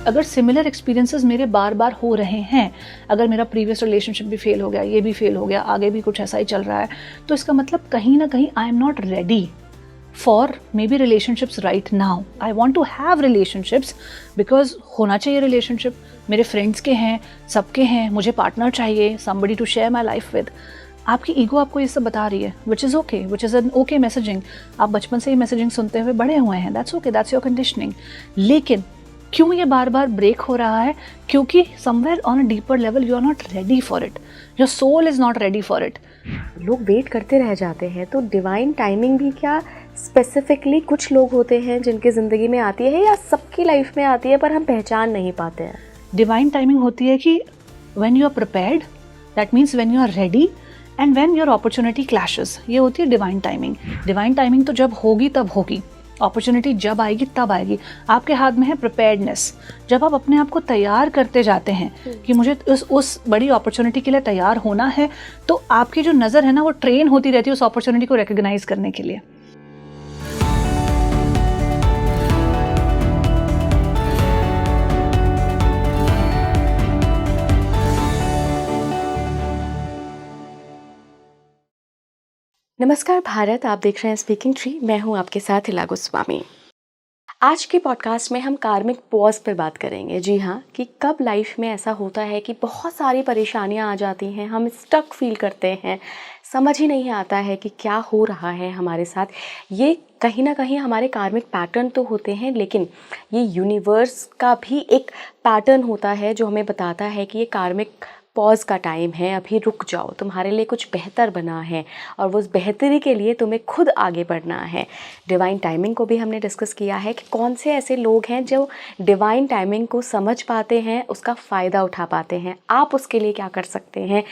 अगर similar experiences मेरे बार बार हो रहे हैं, अगर मेरा प्रीवियस रिलेशनशिप भी फेल हो गया, ये भी फेल हो गया, आगे भी कुछ ऐसा ही चल रहा है, तो इसका मतलब कहीं ना कहीं I am not ready for maybe relationships right now. I want to have relationships because होना चाहिए रिलेशनशिप, मेरे फ्रेंड्स के हैं, सबके हैं, मुझे पार्टनर चाहिए, somebody to share my life with. आपकी ईगो आपको ये सब बता रही है, which is okay, which is an okay messaging. आप बचपन से ही मैसेजिंग सुनते हुए बड़े हुए हैं, that's okay, that's your conditioning. लेकिन क्यों ये बार बार ब्रेक हो रहा है? क्योंकि somewhere on a deeper level you are not ready for it, your soul is not ready for it. लोग वेट करते रह जाते हैं, तो डिवाइन टाइमिंग भी क्या स्पेसिफिकली कुछ लोग होते हैं जिनकी ज़िंदगी में आती है, या सबकी लाइफ में आती है पर हम पहचान नहीं पाते हैं? डिवाइन टाइमिंग होती है कि when you are prepared, that means when you are ready and when your opportunity clashes, ये होती है डिवाइन टाइमिंग. डिवाइन टाइमिंग तो जब होगी तब होगी, अपॉर्चुनिटी जब आएगी तब आएगी. आपके हाथ में है प्रिपेयर्डनेस. जब आप अपने आप को तैयार करते जाते हैं कि मुझे उस बड़ी अपॉर्चुनिटी के लिए तैयार होना है, तो आपकी जो नज़र है ना वो ट्रेन होती रहती है उस अपॉर्चुनिटी को रिकॉग्नाइज करने के लिए. नमस्कार भारत, आप देख रहे हैं स्पीकिंग ट्री. मैं हूं आपके साथ हिला गोस्वामी. आज के पॉडकास्ट में हम कार्मिक पॉज पर बात करेंगे. जी हाँ, कि कब लाइफ में ऐसा होता है कि बहुत सारी परेशानियां आ जाती हैं, हम स्टक फील करते हैं, समझ ही नहीं आता है कि क्या हो रहा है हमारे साथ. ये कहीं ना कहीं हमारे कार्मिक पैटर्न तो होते हैं, लेकिन ये यूनिवर्स का भी एक पैटर्न होता है जो हमें बताता है कि ये कार्मिक पॉज का टाइम है, अभी रुक जाओ, तुम्हारे लिए कुछ बेहतर बना है और वो उस बेहतरी के लिए तुम्हें खुद आगे बढ़ना है. डिवाइन टाइमिंग को भी हमने डिस्कस किया है कि कौन से ऐसे लोग हैं जो डिवाइन टाइमिंग को समझ पाते हैं, उसका फ़ायदा उठा पाते हैं. आप उसके लिए क्या कर सकते हैं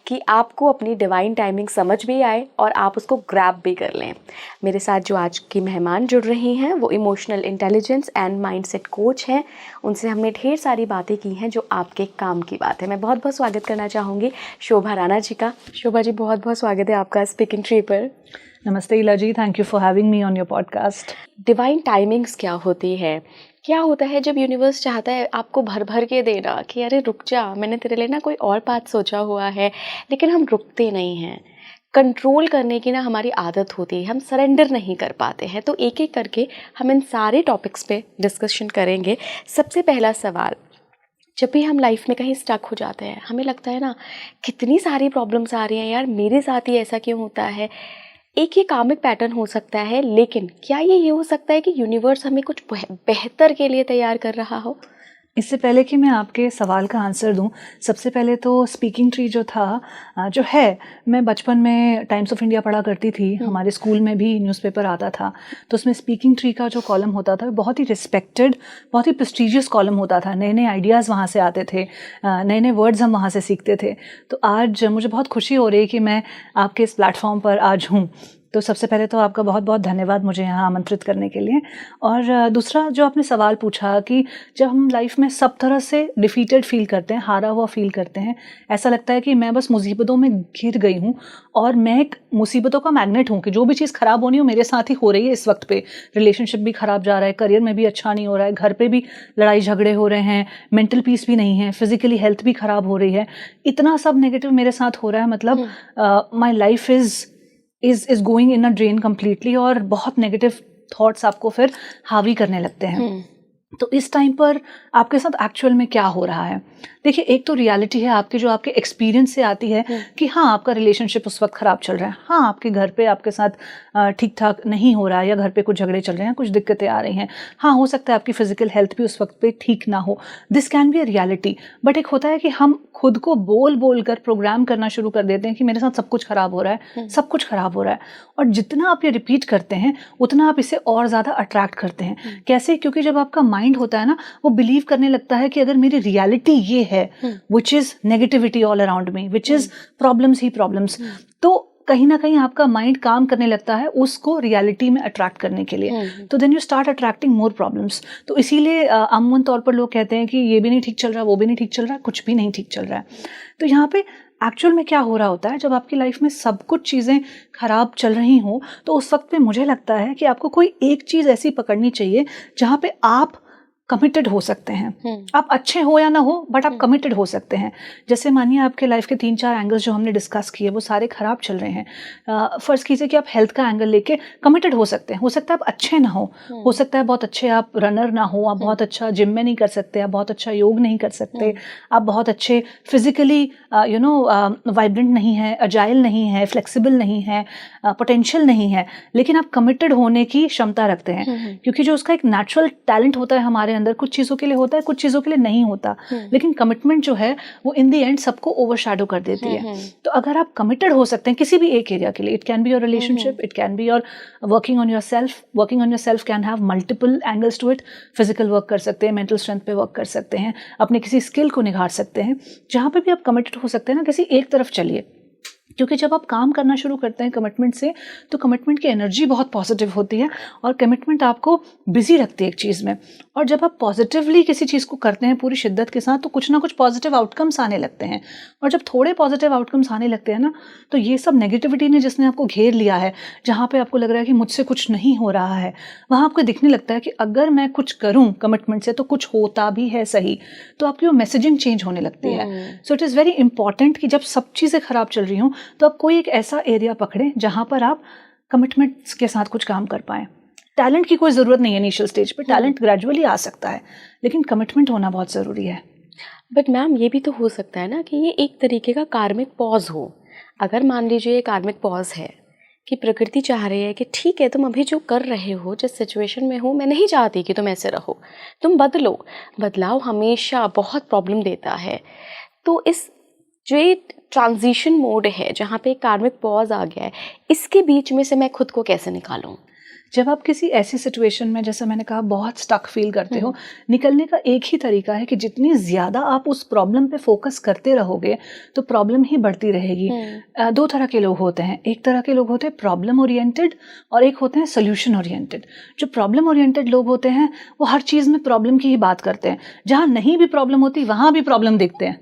कि आपको अपनी डिवाइन टाइमिंग समझ भी आए और आप उसको ग्रैब भी कर लें. मेरे साथ जो आज की मेहमान जुड़ रही हैं वो emotional intelligence and mindset coach हैं. उनसे हमने ढेर सारी बातें की हैं जो आपके काम की बात है. मैं बहुत बहुत स्वागत करना चाहूँगी शोभा राणा जी का. शोभा जी, बहुत बहुत स्वागत है आपका स्पीकिंग ट्री पर. नमस्ते Ila ji, thank you for having me on your podcast. Divine timings क्या होती है? क्या होता है जब यूनिवर्स चाहता है आपको भर भर के देना कि अरे रुक जा, मैंने तेरे लिए ना कोई और पाथ सोचा हुआ है, लेकिन हम रुकते नहीं हैं. कंट्रोल करने की ना हमारी आदत होती है, हम सरेंडर नहीं कर पाते हैं. तो एक एक करके हम इन सारे टॉपिक्स पे डिस्कशन करेंगे. सबसे पहला सवाल, जब भी हम लाइफ में कहीं स्टक हो जाते हैं, हमें लगता है ना कितनी सारी प्रॉब्लम्स आ रही हैं, यार मेरे साथ ही ऐसा क्यों होता है. एक ये कार्मिक पैटर्न हो सकता है, लेकिन क्या ये हो सकता है कि यूनिवर्स हमें कुछ बेहतर के लिए तैयार कर रहा हो? इससे पहले कि मैं आपके सवाल का आंसर दूं, सबसे पहले तो स्पीकिंग ट्री जो था, जो है, मैं बचपन में टाइम्स ऑफ इंडिया पढ़ा करती थी. हमारे स्कूल में भी न्यूज़पेपर आता था, तो उसमें स्पीकिंग ट्री का जो कॉलम होता था बहुत ही रिस्पेक्टेड, बहुत ही प्रेस्टिजियस कॉलम होता था. नए नए आइडियाज़ वहाँ से आते थे, नए नए वर्ड्स हम वहाँ से सीखते थे. तो आज मुझे बहुत खुशी हो रही है कि मैं आपके इस प्लेटफॉर्म पर आज हूँ. तो सबसे पहले तो आपका बहुत बहुत धन्यवाद मुझे यहाँ आमंत्रित करने के लिए. और दूसरा जो आपने सवाल पूछा कि जब हम लाइफ में सब तरह से डिफीटेड फील करते हैं, हारा हुआ फील करते हैं, ऐसा लगता है कि मैं बस मुसीबतों में घिर गई हूँ और मैं एक मुसीबतों का मैग्नेट हूँ कि जो भी चीज़ ख़राब होनी हो मेरे साथ ही हो रही है इस वक्त पे. रिलेशनशिप भी ख़राब जा रहा है, करियर में भी अच्छा नहीं हो रहा है, घर पे भी लड़ाई झगड़े हो रहे हैं, मेंटल पीस भी नहीं है, फिजिकली हेल्थ भी ख़राब हो रही है, इतना सब नेगेटिव मेरे साथ हो रहा है. मतलब my life is going in a drain completely, और बहुत नेगेटिव थॉट्स आपको फिर हावी करने लगते हैं. तो इस टाइम पर आपके साथ एक्चुअल में क्या हो रहा है? देखिए, एक तो रियलिटी है आपकी जो आपके एक्सपीरियंस से आती है कि हाँ आपका रिलेशनशिप उस वक्त ख़राब चल रहा है, हाँ आपके घर पे आपके साथ ठीक ठाक नहीं हो रहा है, या घर पे कुछ झगड़े चल रहे हैं, कुछ दिक्कतें आ रही हैं, हाँ हो सकता है आपकी फिजिकल हेल्थ भी उस वक्त पे ठीक ना हो. This can be a reality. But एक होता है कि हम खुद को बोल बोल कर प्रोग्राम करना शुरू कर देते हैं कि मेरे साथ सब कुछ ख़राब हो रहा है, सब कुछ ख़राब हो रहा है. और जितना आप ये रिपीट करते हैं उतना आप इसे और ज़्यादा अट्रैक्ट करते हैं. कैसे? क्योंकि जब आपका माइंड होता है ना, वो बिलीव करने लगता है कि अगर मेरी रियलिटी ये है, which is negativity all around me, which is problems he problems, तो कहीं ना कहीं आपका माइंड काम करने लगता है उसको रियलिटी में अट्रैक्ट करने के लिए. तो then you start attracting more problems. तो इसीलिए अमूमन तौर पर लोग कहते हैं कि ये भी नहीं ठीक चल रहा, वो भी नहीं ठीक चल रहा, कुछ भी नहीं ठीक चल रहा है. तो यहाँ पे एक्चुअल में क्या हो रहा होता है, जब आपकी लाइफ में सब कुछ चीज़ें खराब चल रही हों, तो उस वक्त पे मुझे लगता है कि आपको कोई एक चीज़ ऐसी पकड़नी चाहिए जहाँ पे आप कमिटेड हो सकते हैं। आप अच्छे हो या ना हो, बट आप कमिटेड हो सकते हैं। जैसे मानिए आपके लाइफ के 3-4 एंगल्स जो हमने डिस्कस किए वो सारे खराब चल रहे हैं। फर्स्ट कीजिए कि आप हेल्थ का एंगल लेके कमिटेड हो सकते हैं। हो सकता है आप अच्छे ना हो सकता है बहुत अच्छे आप रनर ना हो, आप बहुत अच्छा जिम में नहीं कर सकते, आप बहुत अच्छा योग नहीं कर सकते, आप बहुत अच्छे फिजिकली वाइब्रेंट नहीं है, अजाइल नहीं है, फ्लेक्सिबल नहीं है, पोटेंशियल नहीं है, लेकिन आप कमिटेड होने की क्षमता रखते हैं। क्योंकि जो उसका एक नेचुरल टैलेंट होता है हमारे अंदर, कुछ चीज़ों के लिए होता है, कुछ चीज़ों के लिए नहीं होता, लेकिन कमिटमेंट जो है वो इन द एंड सबको ओवरशैडो कर देती है। तो अगर आप कमिटेड हो सकते हैं किसी भी एक एरिया के लिए, it can be your relationship, it can be your working on your self can have multiple angles to it. Physical work कर सकते हैं, मेंटल स्ट्रेंथ पे वर्क कर सकते हैं, अपने किसी स्किल को निखार सकते हैं। जहाँ पे भी आप कमिटेड हो सकते हैं ना, किसी एक तरफ चलिए, क्योंकि जब आप काम करना शुरू करते हैं कमिटमेंट से, तो कमिटमेंट की एनर्जी बहुत पॉजिटिव होती है और कमिटमेंट आपको बिजी रखती है एक चीज़ में। और जब आप पॉजिटिवली किसी चीज़ को करते हैं पूरी शिद्दत के साथ, तो कुछ ना कुछ पॉजिटिव आउटकम्स आने लगते हैं। और जब थोड़े पॉजिटिव आउटकम्स आने लगते हैं ना, तो ये सब नेगेटिविटी ने जिसने आपको घेर लिया है, जहाँ पे आपको लग रहा है कि मुझसे कुछ नहीं हो रहा है, वहाँ आपको दिखने लगता है कि अगर मैं कुछ करूँ कमिटमेंट से तो कुछ होता भी है सही। तो आपकी वो मैसेजिंग चेंज होने लगती है। So it is very important कि जब सब चीज़ें खराब चल रही हों तो आप कोई एक ऐसा एरिया पकड़ें जहां पर आप कमिटमेंट्स के साथ कुछ काम कर पाएं। टैलेंट की कोई ज़रूरत नहीं है इनिशियल स्टेज पे, टैलेंट ग्रेजुअली आ सकता है, लेकिन कमिटमेंट होना बहुत ज़रूरी है। बट मैम ये भी तो हो सकता है ना कि ये एक तरीके का कार्मिक पॉज हो। अगर मान लीजिए ये कार्मिक पॉज है कि प्रकृति चाह रही है कि ठीक है तुम अभी जो कर रहे हो, जिस सिचुएशन में हो, मैं नहीं चाहती कि तुम ऐसे रहो, तुम बदलो। बदलाव हमेशा बहुत प्रॉब्लम देता है। तो इस जो ये ट्रांजिशन मोड है जहाँ पे कार्मिक पॉज आ गया है, इसके बीच में से मैं खुद को कैसे निकालूं? जब आप किसी ऐसी सिचुएशन में, जैसे मैंने कहा, बहुत स्टक फील करते हो, निकलने का एक ही तरीका है कि जितनी ज़्यादा आप उस प्रॉब्लम पे फोकस करते रहोगे तो प्रॉब्लम ही बढ़ती रहेगी। दो तरह के लोग होते हैं, एक तरह के लोग होते हैं प्रॉब्लम ओरिएंटेड और एक होते हैं सोल्यूशन ओरिएंटेड। जो प्रॉब्लम ओरिएंटेड लोग होते हैं वो हर चीज़ में प्रॉब्लम की ही बात करते हैं, जहाँ नहीं भी प्रॉब्लम होती वहाँ भी प्रॉब्लम देखते हैं,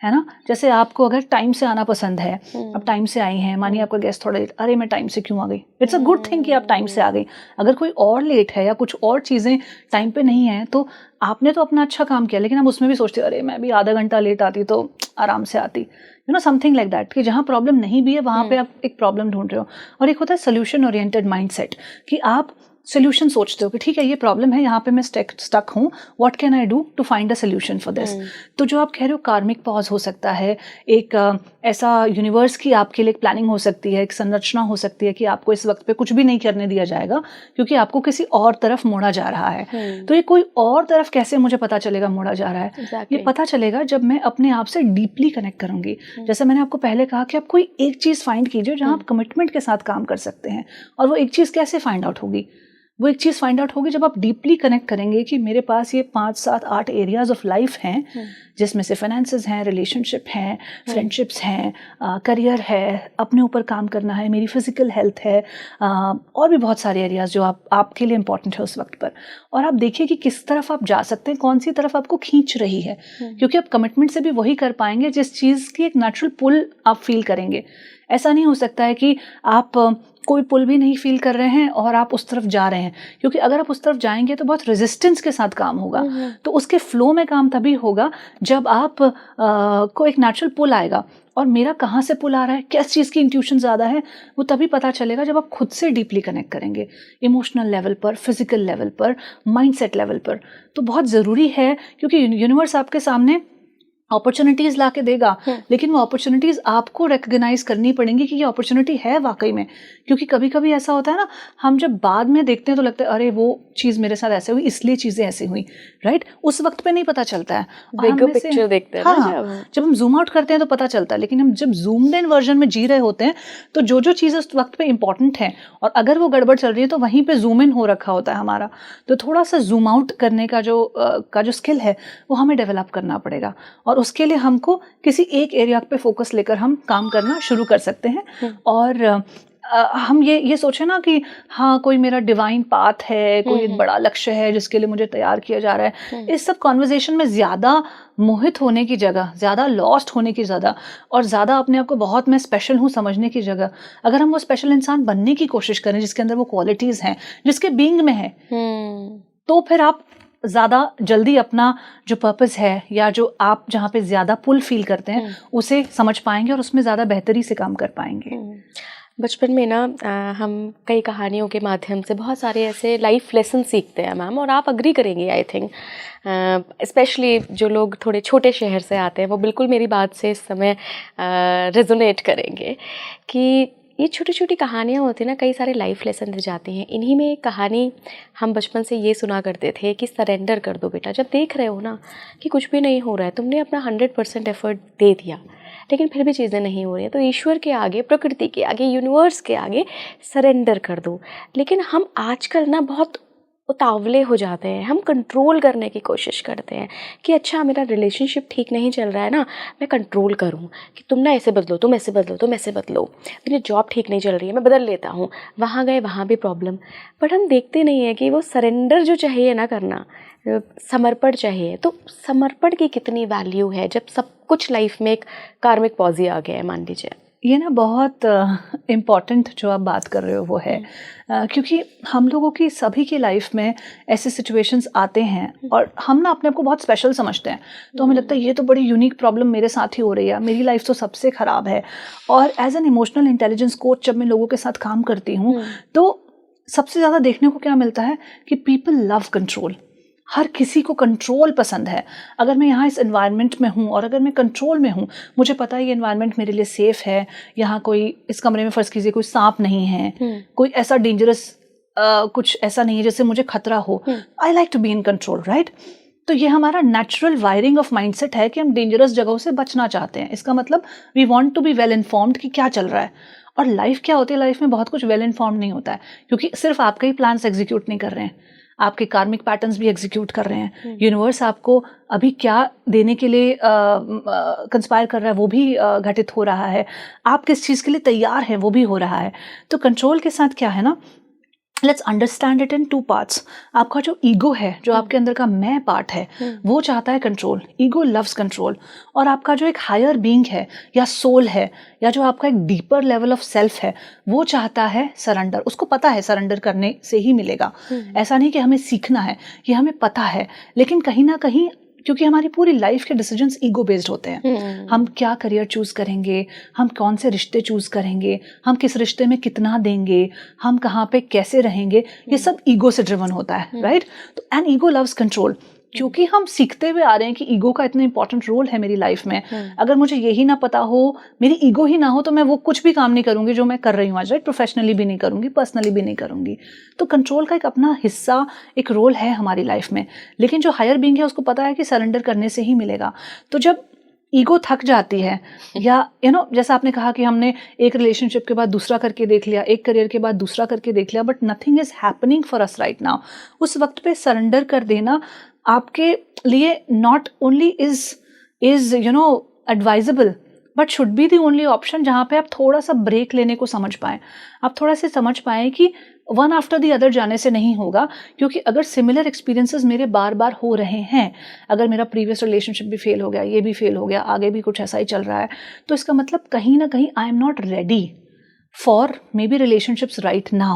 है ना। जैसे आपको अगर टाइम से आना पसंद है, अब टाइम से आई हैं, मानिए आपका गेस्ट थोड़ा लेट, अरे मैं टाइम से क्यों आ गई, इट्स अ गुड थिंग कि आप टाइम से आ गई। अगर कोई और लेट है या कुछ और चीज़ें टाइम पे नहीं है तो आपने तो अपना अच्छा काम किया, लेकिन आप उसमें भी सोचते हो अरे मैं भी आधा घंटा लेट आती तो आराम से आती, you know, something like that, कि जहाँ प्रॉब्लम नहीं भी है वहाँ पे आप एक प्रॉब्लम ढूंढ रहे हो। और एक होता है सोल्यूशन ओरिएंटेड माइंडसेट, कि आप सोल्यूशन सोचते हो कि ठीक है ये प्रॉब्लम है, यहाँ पे मैं स्टक हूँ, what can I do to find a solution for this. तो जो आप कह रहे हो कार्मिक पॉज हो सकता है, एक ऐसा यूनिवर्स की आपके लिए एक प्लानिंग हो सकती है, एक संरचना हो सकती है कि आपको इस वक्त पे कुछ भी नहीं करने दिया जाएगा क्योंकि आपको किसी और तरफ मोड़ा जा रहा है। तो ये कोई और तरफ कैसे मुझे पता चलेगा मोड़ा जा रहा है? ये पता चलेगा जब मैं अपने आप से डीपली कनेक्ट करूंगी। जैसे मैंने आपको पहले कहा कि आप कोई एक चीज़ फाइंड कीजिए जहाँ आप कमिटमेंट के साथ काम कर सकते हैं। और वो एक चीज़ कैसे फाइंड आउट होगी? वो एक चीज़ फाइंड आउट होगी जब आप डीपली कनेक्ट करेंगे कि मेरे पास ये 5, 7, 8 एरियाज ऑफ लाइफ हैं, जिसमें से फाइनेंसेस हैं, रिलेशनशिप हैं, फ्रेंडशिप्स हैं, करियर है, अपने ऊपर काम करना है, मेरी फिजिकल हेल्थ है, और भी बहुत सारे एरियाज जो आपके लिए इंपॉर्टेंट है उस वक्त पर। और आप देखिए कि किस तरफ आप जा सकते हैं, कौन सी तरफ आपको खींच रही है, क्योंकि आप कमिटमेंट से भी वही कर पाएंगे जिस चीज़ की एक नेचुरल पुल आप फील करेंगे। ऐसा नहीं हो सकता है कि आप कोई पुल भी नहीं फील कर रहे हैं और आप उस तरफ जा रहे हैं, क्योंकि अगर आप उस तरफ जाएंगे तो बहुत रेजिस्टेंस के साथ काम होगा। तो उसके फ्लो में काम तभी होगा जब आप को एक नेचुरल पुल आएगा। और मेरा कहाँ से पुल आ रहा है, किस चीज़ की इंट्यूशन ज़्यादा है, वो तभी पता चलेगा जब आप खुद से डीपली कनेक्ट करेंगे, इमोशनल लेवल पर, फिजिकल लेवल पर, माइंडसेट लेवल पर। तो बहुत ज़रूरी है, क्योंकि यूनिवर्स आपके सामने अपॉर्चुनिटीज़ ला के देगा, लेकिन वो अपॉर्चुनिटीज़ आपको रिकग्नाइज करनी पड़ेंगी कि ये अपॉर्चुनिटी है वाकई में। क्योंकि कभी कभी ऐसा होता है ना, हम जब बाद में देखते हैं तो लगता है अरे वो चीज़ मेरे साथ ऐसे हुई इसलिए चीज़ें ऐसी हुई, राइट। उस वक्त पे नहीं पता चलता है, बिगर पिक्चर देखते हैं। हाँ, जब हम जूम आउट करते हैं तो पता चलता है, लेकिन हम जब जूम्ड इन वर्जन में जी रहे होते हैं तो जो जो चीज़ उस वक्त पे इंपॉर्टेंट है और अगर वो गड़बड़ चल रही है तो वहीं पे जूम इन हो रखा होता है हमारा। तो थोड़ा सा जूम आउट करने का जो स्किल है वो हमें डेवलप करना पड़ेगा, और उसके लिए हमको किसी एक एरिया पे फोकस लेकर हम काम करना शुरू कर सकते हैं। और हम ये सोचें ना कि हाँ कोई मेरा डिवाइन पाथ है, कोई एक बड़ा लक्ष्य है जिसके लिए मुझे तैयार किया जा रहा है। इस सब कॉन्वर्जेशन में ज़्यादा मोहित होने की जगह, ज़्यादा लॉस्ट होने की जगह, और ज़्यादा अपने आप को बहुत मैं स्पेशल हूँ समझने की जगह, अगर हम वो स्पेशल इंसान बनने की कोशिश करें जिसके अंदर वो क्वालिटीज़ हैं जिसके बीइंग में है, तो फिर आप ज़्यादा जल्दी अपना जो पर्पस है या जो आप जहाँ पे ज़्यादा पुल फील करते हैं उसे समझ पाएंगे और उसमें ज़्यादा बेहतरी से काम कर पाएंगे। बचपन में ना हम कई कहानियों के माध्यम से बहुत सारे ऐसे लाइफ लेसन सीखते हैं मैम, और आप अग्री करेंगे आई थिंक, स्पेशली जो लोग थोड़े छोटे शहर से आते हैं वो बिल्कुल मेरी बात से इस समय रेजोनेट करेंगे कि ये छोटी छोटी कहानियाँ होती हैं ना, कई सारे लाइफ लेसन दे जाती हैं। इन्हीं में एक कहानी हम बचपन से ये सुना करते थे कि सरेंडर कर दो बेटा, जब देख रहे हो ना कि कुछ भी नहीं हो रहा है, तुमने अपना 100% एफर्ट दे दिया लेकिन फिर भी चीज़ें नहीं हो रही हैं, तो ईश्वर के आगे, प्रकृति के आगे, यूनिवर्स के आगे सरेंडर कर दो। लेकिन हम आजकल ना बहुत उतावले हो जाते हैं, हम कंट्रोल करने की कोशिश करते हैं कि अच्छा मेरा रिलेशनशिप ठीक नहीं चल रहा है ना, मैं कंट्रोल करूं कि तुम ना ऐसे बदलो, तुम ऐसे बदलो, तुम ऐसे बदलो, मेरी जॉब ठीक नहीं चल रही है, मैं बदल लेता हूं, वहाँ गए वहाँ भी प्रॉब्लम। बट हम देखते नहीं हैं कि वो सरेंडर जो चाहिए ना करना, समर्पण चाहिए, तो समर्पण की कितनी वैल्यू है जब सब कुछ लाइफ में एक कार्मिक पॉज ही आ गया है, मान लीजिए। ये ना बहुत इम्पॉर्टेंट जो आप बात कर रहे हो वो है, क्योंकि हम लोगों की सभी की लाइफ में ऐसे सिचुएशंस आते हैं और हम ना अपने आप को बहुत स्पेशल समझते हैं, तो हमें लगता है ये तो बड़ी यूनिक प्रॉब्लम मेरे साथ ही हो रही है, मेरी लाइफ तो सबसे ख़राब है। और as an emotional intelligence coach जब मैं लोगों के साथ काम करती हूँ तो सबसे ज़्यादा देखने को क्या मिलता है कि पीपल लव कंट्रोल। हर किसी को कंट्रोल पसंद है। अगर मैं यहाँ इस एनवायरनमेंट में हूँ और अगर मैं कंट्रोल में हूँ, मुझे पता है ये एनवायरनमेंट मेरे लिए सेफ़ है, यहाँ कोई, इस कमरे में फ़र्ज़ कीजिए कोई सांप नहीं है, कोई ऐसा डेंजरस कुछ ऐसा नहीं है जिससे मुझे खतरा हो। I like to be in control, right. तो ये हमारा नेचुरल वायरिंग ऑफ माइंडसेट है कि हम डेंजरस जगहों से बचना चाहते हैं। इसका मतलब we want to be well informed कि क्या चल रहा है। और लाइफ क्या होती है, लाइफ में बहुत कुछ वेल इन्फॉर्म्ड नहीं होता है, क्योंकि सिर्फ आपके ही प्लान्स एग्जीक्यूट नहीं कर रहे हैं, आपके कार्मिक पैटर्न्स भी एग्जीक्यूट कर रहे हैं। यूनिवर्स आपको अभी क्या देने के लिए कंस्पायर कर रहा है वो भी घटित हो रहा है, आप किस चीज़ के लिए तैयार हैं वो भी हो रहा है। तो कंट्रोल के साथ क्या है ना, let's understand it in 2 parts. आपका जो ईगो है, जो आपके अंदर का मैं पार्ट है, वो चाहता है कंट्रोल, ईगो लव्स कंट्रोल। और आपका जो एक हायर बीइंग है या सोल है या जो आपका एक डीपर लेवल ऑफ सेल्फ है, वो चाहता है सरेंडर। उसको पता है सरेंडर करने से ही मिलेगा। ऐसा नहीं कि हमें सीखना है, ये हमें पता है, लेकिन कहीं ना कहीं क्योंकि हमारी पूरी लाइफ के डिसीजंस ईगो बेस्ड होते हैं। हम क्या करियर चूज करेंगे, हम कौन से रिश्ते चूज करेंगे, हम किस रिश्ते में कितना देंगे, हम कहाँ पे कैसे रहेंगे, ये सब ईगो से ड्रिवन होता है, राइट। तो एंड ईगो लव्स कंट्रोल, क्योंकि हम सीखते हुए आ रहे हैं कि ईगो का इतना इंपॉर्टेंट रोल है मेरी लाइफ में। अगर मुझे यही ना पता हो, मेरी ईगो ही ना हो, तो मैं वो कुछ भी काम नहीं करूंगी जो मैं कर रही हूँ आज, राइट। प्रोफेशनली भी नहीं करूंगी, पर्सनली भी नहीं करूंगी। तो कंट्रोल का एक अपना हिस्सा, एक रोल है हमारी लाइफ में। लेकिन जो हायर बीइंग है उसको पता है कि सरेंडर करने से ही मिलेगा। तो जब ईगो थक जाती है, या जैसा आपने कहा कि हमने एक रिलेशनशिप के बाद दूसरा करके देख लिया, एक करियर के बाद दूसरा करके देख लिया, but nothing is happening for us right now, उस वक्त पे सरेंडर कर देना आपके लिए not only is advisable but should be the only option, जहाँ पे आप थोड़ा सा ब्रेक लेने को समझ पाएं। आप थोड़ा सा समझ पाएं कि वन आफ्टर दी अदर जाने से नहीं होगा, क्योंकि अगर सिमिलर एक्सपीरियंसेस मेरे बार बार हो रहे हैं, अगर मेरा प्रीवियस रिलेशनशिप भी फेल हो गया, ये भी फेल हो गया, आगे भी कुछ ऐसा ही चल रहा है, तो इसका मतलब कहीं ना कहीं I am not ready for maybe relationships right now.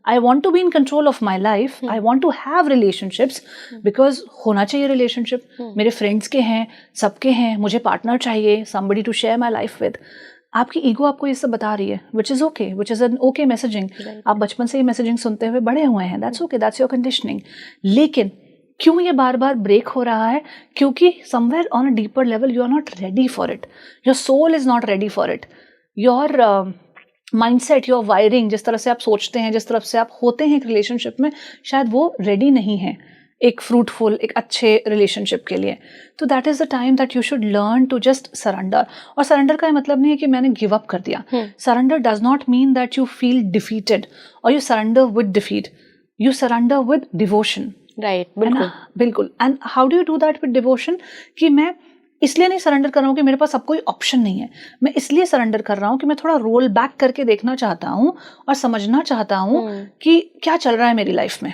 I want to be in control of my life. I want to have relationships because होना चाहिए relationship. मेरे friends के हैं, सबके हैं, मुझे partner चाहिए, somebody to share my life with. आपकी ईगो आपको ये सब बता रही है, which is okay, which is an okay messaging. आप बचपन से ही messaging सुनते हुए बड़े हुए हैं, that's okay, that's your conditioning. लेकिन क्यों ये बार बार ब्रेक हो रहा है? क्योंकि somewhere on a deeper level you are not ready for it. Your soul is not ready for it. Your mindset, your wiring, जिस तरह से आप सोचते हैं, जिस तरफ से आप होते हैं एक रिलेशनशिप में, शायद वो रेडी नहीं है एक फ्रूटफुल, एक अच्छे रिलेशनशिप के लिए। तो that is the time that you should learn to just surrender. और सरेंडर का मतलब नहीं है कि मैंने गिव अप कर दिया। Surrender does not mean that you feel defeated और you surrender with defeat, you surrender with devotion, right. बिल्कुल बिल्कुल। And how do you do that with devotion? कि मैं इसलिए नहीं सरेंडर कर रहा हूँ कि मेरे पास अब कोई ऑप्शन नहीं है, मैं इसलिए सरेंडर कर रहा हूँ कि मैं थोड़ा रोल बैक करके देखना चाहता हूँ और समझना चाहता हूँ कि क्या चल रहा है मेरी लाइफ में।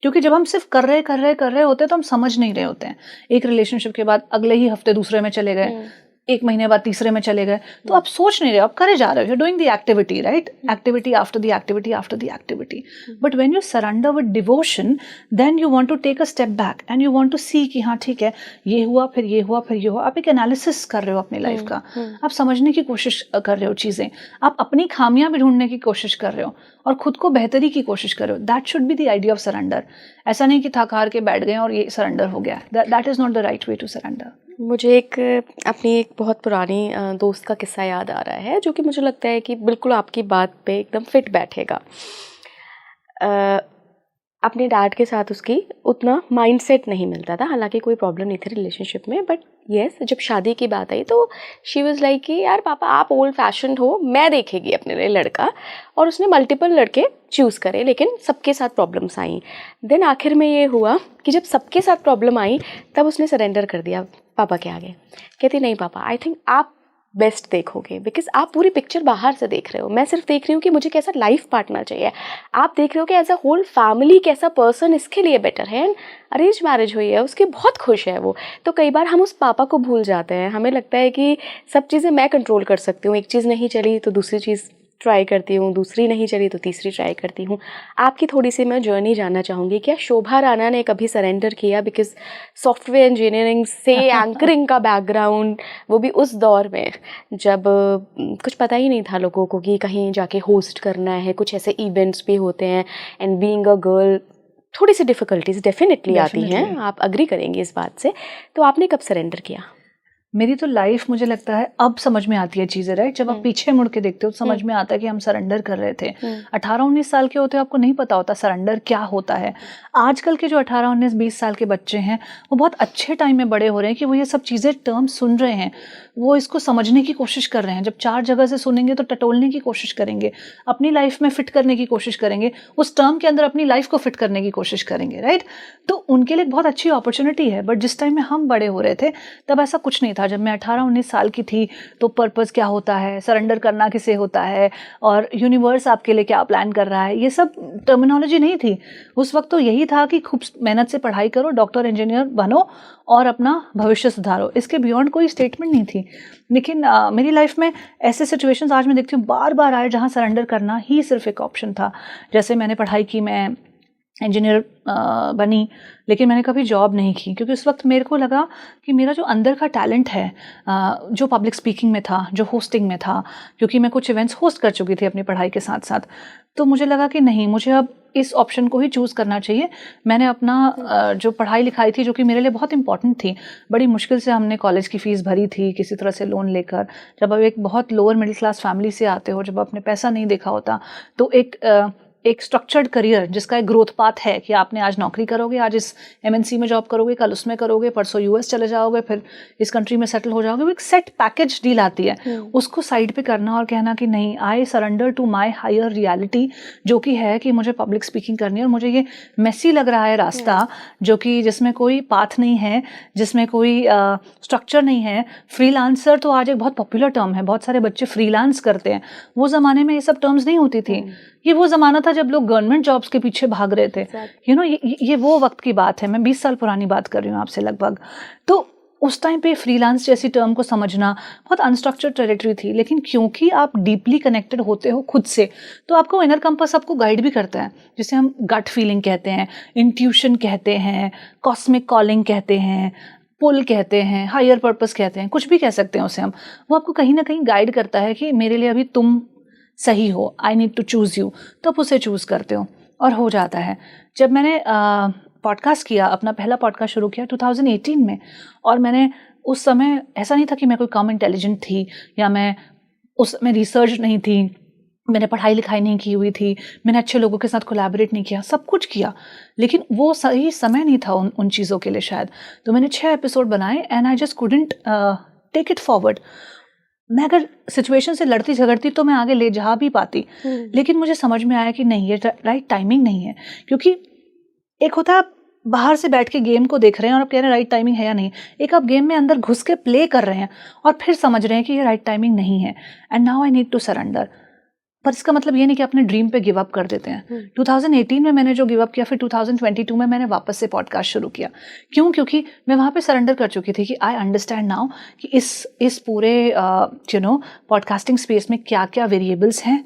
क्योंकि जब हम सिर्फ कर रहे होते हैं तो हम समझ नहीं रहे होते हैं। एक रिलेशनशिप के बाद अगले ही हफ्ते दूसरे में चले गए, 1 महीने बाद तीसरे में चले गए, तो आप सोच नहीं रहे हो, आप करे जा रहे हो, you doing the activity, right, activity after the activity after the activity. But when you surrender with devotion, then you want to take a step back and you want to see कि हाँ ठीक है, ये हुआ, फिर ये हुआ, फिर ये हुआ. आप एक एनालिसिस कर रहे हो अपनी लाइफ का, आप समझने की कोशिश कर रहे हो चीज़ें, आप अपनी खामियां भी ढूंढने की कोशिश कर रहे हो और खुद को बेहतरी की कोशिश कर रहे हो. That should be the idea of surrender. ऐसा नहीं कि थक हार के बैठ गए और ये सरेंडर हो गया. That is not the right way to surrender. मुझे अपनी एक बहुत पुरानी दोस्त का किस्सा याद आ रहा है, जो कि मुझे लगता है कि बिल्कुल आपकी बात पे एकदम फिट बैठेगा. अपने डैड के साथ उसकी उतना माइंडसेट नहीं मिलता था, हालांकि कोई प्रॉब्लम नहीं थी रिलेशनशिप में, बट यस जब शादी की बात आई तो शी वाज लाइक कि यार पापा आप ओल्ड फैशन्ड हो, मैं देखेगी अपने लिए लड़का. और उसने मल्टीपल लड़के चूज़ करे, लेकिन सबके साथ प्रॉब्लम्स आई. देन आखिर में ये हुआ कि जब सबके साथ प्रॉब्लम आई तब उसने सरेंडर कर दिया पापा के आगे. कहती नहीं पापा, आई थिंक आप बेस्ट देखोगे, बिकॉज आप पूरी पिक्चर बाहर से देख रहे हो, मैं सिर्फ देख रही हूँ कि मुझे कैसा लाइफ पार्टनर चाहिए. आप देख रहे हो कि एज अ होल फैमिली कैसा पर्सन इसके लिए बेटर है. एंड अरेंज मैरिज हुई है, उसकी बहुत खुश है वो. तो कई बार हम उस पापा को भूल जाते हैं, हमें लगता है कि सब चीज़ें मैं कंट्रोल कर सकती हूँ, एक चीज़ नहीं चली तो दूसरी चीज़ ट्राई करती हूँ, दूसरी नहीं चली तो तीसरी ट्राई करती हूँ. आपकी थोड़ी सी मैं जर्नी जानना चाहूँगी. क्या शोभा राणा ने कभी सरेंडर किया? बिकॉज सॉफ्टवेयर इंजीनियरिंग से एंकरिंग का बैकग्राउंड, वो भी उस दौर में जब कुछ पता ही नहीं था लोगों को कि कहीं जाके होस्ट करना है, कुछ ऐसे इवेंट्स भी होते हैं. एंड बीइंग अ गर्ल थोड़ी सी डिफ़िकल्टीज डेफिनेटली आती हैं, आप अग्री करेंगे इस बात से. तो आपने कब सरेंडर किया? मेरी तो लाइफ मुझे लगता है अब समझ में आती है चीज़ें, राइट. जब आप पीछे मुड़ के देखते हो तो समझ में आता है कि हम सरेंडर कर रहे थे. 18-19 साल के होते हो, आपको नहीं पता होता सरेंडर क्या होता है. आजकल के जो 18-19-20 साल के बच्चे हैं वो बहुत अच्छे टाइम में बड़े हो रहे हैं कि वो ये सब चीज़ें टर्म सुन रहे हैं, वो इसको समझने की कोशिश कर रहे हैं. जब 4 जगह से सुनेंगे तो टटोलने की कोशिश करेंगे, अपनी लाइफ में फिट करने की कोशिश करेंगे, उस टर्म के अंदर अपनी लाइफ को फिट करने की कोशिश करेंगे, राइट. तो उनके लिए बहुत अच्छी अपॉर्चुनिटी है. बट जिस टाइम में हम बड़े हो रहे थे तब ऐसा कुछ नहीं था. जब मैं 18-19 साल की थी तो पर्पस क्या होता है, सरेंडर करना किसे होता है, और यूनिवर्स आपके लिए क्या प्लान कर रहा है, ये सब टर्मिनोलॉजी नहीं थी उस वक्त. तो यही था कि खूब मेहनत से पढ़ाई करो, डॉक्टर इंजीनियर बनो और अपना भविष्य सुधारो. इसके बियॉन्ड कोई स्टेटमेंट नहीं थी. लेकिन मेरी लाइफ में ऐसे सिचुएशंस आज मैं देखती हूँ बार बार आए जहाँ सरेंडर करना ही सिर्फ एक ऑप्शन था. जैसे मैंने पढ़ाई की, मैं इंजीनियर बनी, लेकिन मैंने कभी जॉब नहीं की क्योंकि उस वक्त मेरे को लगा कि मेरा जो अंदर का टैलेंट है, जो पब्लिक स्पीकिंग में था, जो होस्टिंग में था, क्योंकि मैं कुछ इवेंट्स होस्ट कर चुकी थी अपनी पढ़ाई के साथ साथ, तो मुझे लगा कि नहीं, मुझे अब इस ऑप्शन को ही चूज़ करना चाहिए. मैंने अपना जो पढ़ाई लिखाई थी, जो कि मेरे लिए बहुत इंपॉर्टेंट थी, बड़ी मुश्किल से हमने कॉलेज की फ़ीस भरी थी किसी तरह से लोन लेकर. जब अब एक बहुत लोअर मिडिल क्लास फैमिली से आते हो, जब आपने पैसा नहीं देखा होता, तो एक स्ट्रक्चर्ड करियर जिसका एक ग्रोथ पाथ है कि आपने आज नौकरी करोगे, आज इस MNC में जॉब करोगे, कल उसमें करोगे, परसों US चले जाओगे, फिर इस कंट्री में सेटल हो जाओगे, वो एक सेट पैकेज डील आती है. उसको साइड पे करना और कहना कि नहीं, I surrender to my higher reality, जो कि है कि मुझे पब्लिक स्पीकिंग करनी है और मुझे ये मेसी लग रहा है रास्ता, जो कि जिसमें कोई पाथ नहीं है, जिसमें कोई स्ट्रक्चर नहीं है. फ्रीलांसर तो आज एक बहुत पॉपुलर टर्म है, बहुत सारे बच्चे फ्रीलांस करते हैं. वो ज़माने में ये सब टर्म्स नहीं होती थी. ये वो ज़माना था जब लोग गवर्नमेंट जॉब्स के पीछे भाग रहे थे. यू नो, ये वो वक्त की बात है. मैं 20 साल पुरानी बात कर रही हूँ आपसे लगभग. तो उस टाइम पे फ्रीलांस जैसी टर्म को समझना बहुत अनस्ट्रक्चर्ड टेरिटरी थी. लेकिन क्योंकि आप डीपली कनेक्टेड होते हो खुद से, तो आपको इनर कंपास आपको गाइड भी करता है, जिसे हम गट फीलिंग कहते हैं, इंट्यूशन कहते हैं, कॉस्मिक कॉलिंग कहते हैं, पुल कहते हैं, हायर पर्पस कहते हैं, कुछ भी कह सकते हैं उसे हम. वो आपको कहीं ना कहीं गाइड करता है कि मेरे लिए अभी तुम सही हो, I need to choose you. तो आप उसे चूज़ करते हो और हो जाता है. जब मैंने पॉडकास्ट किया, अपना पहला पॉडकास्ट शुरू किया 2018 में, और मैंने उस समय, ऐसा नहीं था कि मैं कोई कम इंटेलिजेंट थी या मैं उस समय रिसर्च नहीं थी, मैंने पढ़ाई लिखाई नहीं की हुई थी, मैंने अच्छे लोगों के साथ कोलैबोरेट नहीं किया, सब कुछ किया, लेकिन वो सही समय नहीं था उन चीज़ों के लिए शायद. तो मैंने 6 एपिसोड बनाए and I just couldn't take it forward. मैं अगर सिचुएशन से लड़ती झगड़ती तो मैं आगे ले जा भी पाती, लेकिन मुझे समझ में आया कि नहीं, ये राइट टाइमिंग नहीं है. क्योंकि एक होता है आप बाहर से बैठ के गेम को देख रहे हैं और आप कह रहे हैं राइट टाइमिंग है या नहीं, एक आप गेम में अंदर घुस के प्ले कर रहे हैं और फिर समझ रहे हैं कि ये राइट टाइमिंग नहीं है. And now I need to surrender. पर इसका मतलब ये नहीं कि अपने ड्रीम पे गिव अप कर देते हैं। 2018 में मैंने जो गिव अप किया, फिर 2022 में मैंने वापस से पॉडकास्ट शुरू किया। क्यों? क्योंकि मैं वहाँ पे सरेंडर कर चुकी थी कि आई अंडरस्टैंड नाउ कि इस पूरे पॉडकास्टिंग स्पेस में क्या क्या वेरिएबल्स हैं,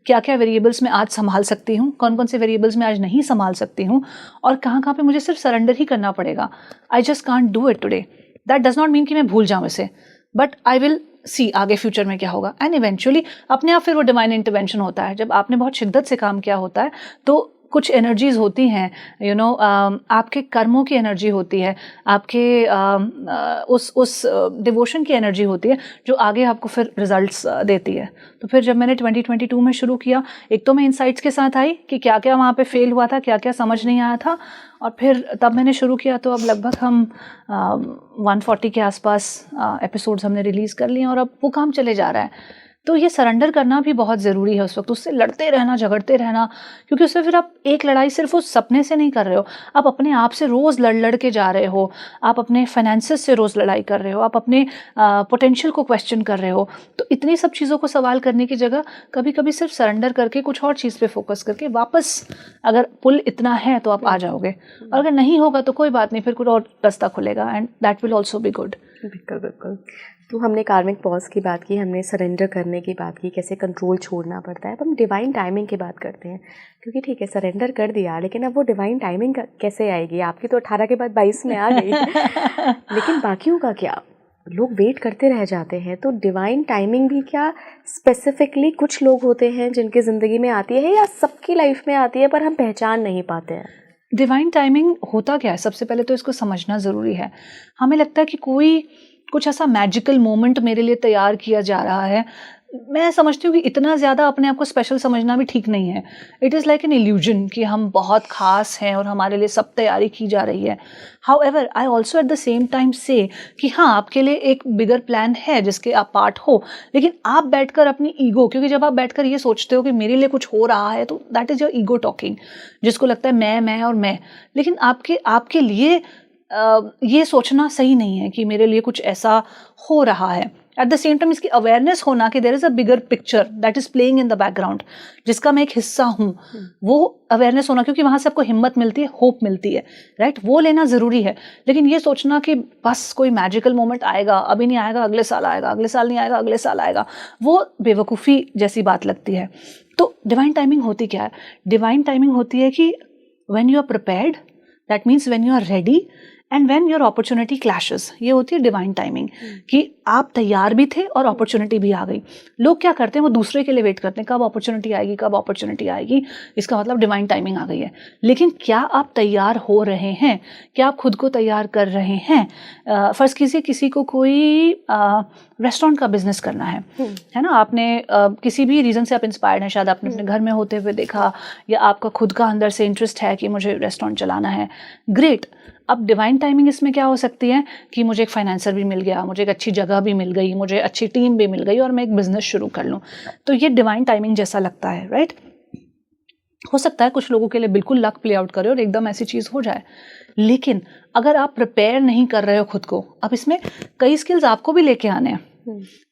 क्या क्या वेरिएबल्स मैं आज संभाल सकती हूँ, कौन कौन से वेरिएबल्स मैं आज नहीं संभाल सकती हूँ, और कहाँ कहाँ पे मुझे सिर्फ सरेंडर ही करना पड़ेगा। I just can't do it today. That does not mean कि मैं भूल जाऊँ इसे, बट आई विल सी आगे फ्यूचर में क्या होगा। एंड इवेंचुअली अपने आप फिर वो डिवाइन इंटरवेंशन होता है। जब आपने बहुत शिद्दत से काम किया होता है तो कुछ एनर्जीज होती हैं, आपके कर्मों की एनर्जी होती है, आपके उस डिवोशन की एनर्जी होती है जो आगे आपको फिर रिजल्ट्स देती है। तो फिर जब मैंने 2022 में शुरू किया, एक तो मैं इंसाइट्स के साथ आई कि क्या क्या वहाँ पे फेल हुआ था, क्या क्या समझ नहीं आया था, और फिर तब मैंने शुरू किया। तो अब लगभग हम 140 के आसपास एपिसोड्स हमने रिलीज़ कर लिए और अब वो काम चले जा रहा है। तो ये सरेंडर करना भी बहुत ज़रूरी है उस वक्त, उससे लड़ते रहना, झगड़ते रहना, क्योंकि उससे फिर आप एक लड़ाई सिर्फ उस सपने से नहीं कर रहे हो, आप अपने आप से रोज़ लड़ के जा रहे हो, आप अपने फाइनेंसेस से रोज़ लड़ाई कर रहे हो, आप अपने पोटेंशियल को क्वेश्चन कर रहे हो। तो इतनी सब चीज़ों को सवाल करने की जगह कभी कभी सिर्फ सरेंडर करके कुछ और चीज़ पे फोकस करके वापस, अगर पुल इतना है तो आप आ जाओगे, और अगर नहीं होगा तो कोई बात नहीं, फिर कुछ और रास्ता खुलेगा, and that will also be good. बिल्कुल बिल्कुल। तो हमने कार्मिक पॉज की बात की, हमने सरेंडर करने की बात की, कैसे कंट्रोल छोड़ना पड़ता है। अब हम डिवाइन टाइमिंग की बात करते हैं, क्योंकि ठीक है सरेंडर कर दिया, लेकिन अब वो डिवाइन टाइमिंग कैसे आएगी? आपकी तो 18 के बाद 22 में आ गई लेकिन बाकियों का क्या? लोग वेट करते रह जाते हैं। तो डिवाइन टाइमिंग भी क्या स्पेसिफिकली कुछ लोग होते हैं जिनकी ज़िंदगी में आती है, या सबकी लाइफ में आती है पर हम पहचान नहीं पाते हैं? डिवाइन टाइमिंग होता क्या है? सबसे पहले तो इसको समझना ज़रूरी है। हमें लगता है कि कोई कुछ ऐसा मैजिकल मोमेंट मेरे लिए तैयार किया जा रहा है। मैं समझती हूँ कि इतना ज़्यादा अपने आप को स्पेशल समझना भी ठीक नहीं है। It is like an illusion कि हम बहुत ख़ास हैं और हमारे लिए सब तैयारी की जा रही है। However I also eight the same time से कि हाँ, आपके लिए एक बिगर प्लान है जिसके आप पार्ट हो, लेकिन आप बैठकर अपनी ईगो, क्योंकि जब आप बैठकर ये सोचते हो कि मेरे लिए कुछ हो रहा है, तो that is your ego talking, जिसको लगता है मैं और मैं। लेकिन आपके लिए ये सोचना सही नहीं है कि मेरे लिए कुछ ऐसा हो रहा है। एट द सेम टाइम इसकी अवेयरनेस होना कि there is a bigger picture that is playing in the background, जिसका मैं एक हिस्सा हूँ, वो अवेयरनेस होना, क्योंकि वहाँ से आपको हिम्मत मिलती है, होप मिलती है, राइट? वो लेना ज़रूरी है। लेकिन ये सोचना कि बस कोई मैजिकल मोमेंट आएगा, अभी नहीं आएगा, अगले साल आएगा, अगले साल नहीं आएगा, अगले साल आएगा, वो बेवकूफ़ी जैसी बात लगती है। तो डिवाइन टाइमिंग होती क्या है? डिवाइन टाइमिंग होती है कि when you are prepared, that means when you are ready, and when your opportunity clashes, ये होती है डिवाइन टाइमिंग, कि आप तैयार भी थे और अपॉर्चुनिटी भी आ गई। लोग क्या करते हैं, वो दूसरे के लिए वेट करते हैं, कब अपॉर्चुनिटी आएगी, कब अपॉर्चुनिटी आएगी, इसका मतलब डिवाइन टाइमिंग आ गई है। लेकिन क्या आप तैयार हो रहे हैं? क्या आप खुद को तैयार कर रहे हैं? फ़र्ज़ कीजिए किसी को कोई रेस्टोरेंट का बिजनेस करना है ना, आपने किसी भी रीज़न से आप इंस्पायर्ड हैं, शायद आपने अपने घर में होते हुए देखा, या आपका खुद का अंदर से इंटरेस्ट है कि मुझे रेस्टोरेंट चलाना है, ग्रेट। अब डिवाइन टाइमिंग इसमें क्या हो सकती है कि मुझे एक फाइनेंसर भी मिल गया, मुझे एक अच्छी जगह भी मिल गई, मुझे अच्छी टीम भी मिल गई और मैं एक बिज़नेस शुरू कर लूँ। तो ये डिवाइन टाइमिंग जैसा लगता है, राइट? हो सकता है कुछ लोगों के लिए बिल्कुल लक प्ले आउट करे और एकदम ऐसी चीज़ हो जाए। लेकिन अगर आप प्रिपेयर नहीं कर रहे हो खुद को, अब इसमें कई स्किल्स आपको भी लेके आने हैं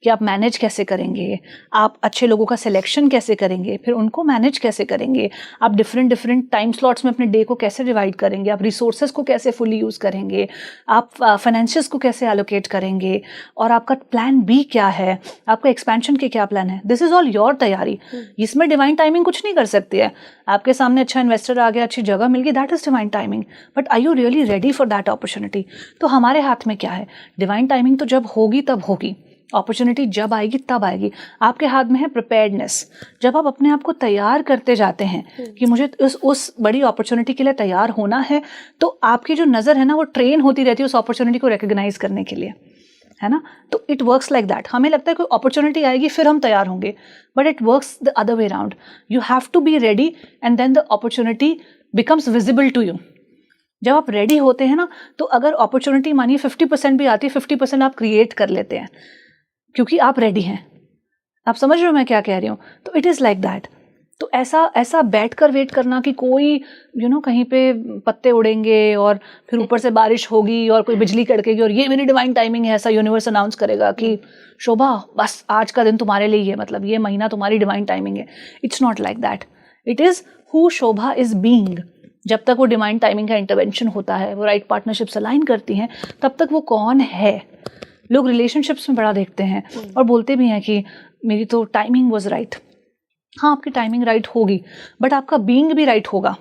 कि आप मैनेज कैसे करेंगे, आप अच्छे लोगों का सिलेक्शन कैसे करेंगे, फिर उनको मैनेज कैसे करेंगे, आप डिफरेंट टाइम स्लॉट्स में अपने डे को कैसे डिवाइड करेंगे, आप रिसोर्सेज को कैसे फुली यूज़ करेंगे, आप फाइनेंशियल्स को कैसे एलोकेट करेंगे, और आपका प्लान बी क्या है, आपका एक्सपेंशन के क्या प्लान है। दिस इज़ ऑल योर तैयारी। इसमें डिवाइन टाइमिंग कुछ नहीं कर सकती है। आपके सामने अच्छा इन्वेस्टर आ गया, अच्छी जगह मिल गई, that is divine timing, but are you really ready for that opportunity? तो हमारे हाथ में क्या है? डिवाइन टाइमिंग तो जब होगी तब होगी, अपॉर्चुनिटी जब आएगी तब आएगी। आपके हाथ में है प्रिपेयर्डनेस। जब आप अपने आप को तैयार करते जाते हैं कि मुझे उस बड़ी अपॉर्चुनिटी के लिए तैयार होना है, तो आपकी जो नज़र है ना, वो ट्रेन होती रहती है उस अपॉर्चुनिटी को रिकग्नाइज करने के लिए, है ना? तो इट वर्क्स लाइक दैट। हमें लगता है कोई अपॉर्चुनिटी आएगी फिर हम तैयार होंगे, but it works the other way around. You have to be ready and then the opportunity becomes visible to you. जब आप रेडी होते हैं ना, तो अगर अपॉर्चुनिटी मानिए 50% भी आती है, 50% आप क्रिएट कर लेते हैं, क्योंकि आप रेडी हैं। आप समझ रहे हो मैं क्या कह रही हूँ? तो इट इज़ लाइक दैट। तो ऐसा बैठ कर वेट करना कि कोई कहीं पे पत्ते उड़ेंगे और फिर ऊपर से बारिश होगी और कोई बिजली कड़केगी और ये मेरी डिवाइन टाइमिंग है, ऐसा यूनिवर्स अनाउंस करेगा कि शोभा बस आज का दिन तुम्हारे लिए ही है, मतलब ये महीना तुम्हारी डिवाइन टाइमिंग है। It's not like that. It is who Shobha is being. जब तक वो डिवाइन टाइमिंग का इंटरवेंशन होता है, वो राइट पार्टनरशिप्स अलाइन करती हैं, तब तक वो कौन है। लोग रिलेशनशिप्स में बड़ा देखते हैं और बोलते भी हैं कि मेरी तो टाइमिंग वॉज राइट। हाँ, आपकी टाइमिंग राइट होगी, बट आपका बीइंग भी राइट होगा,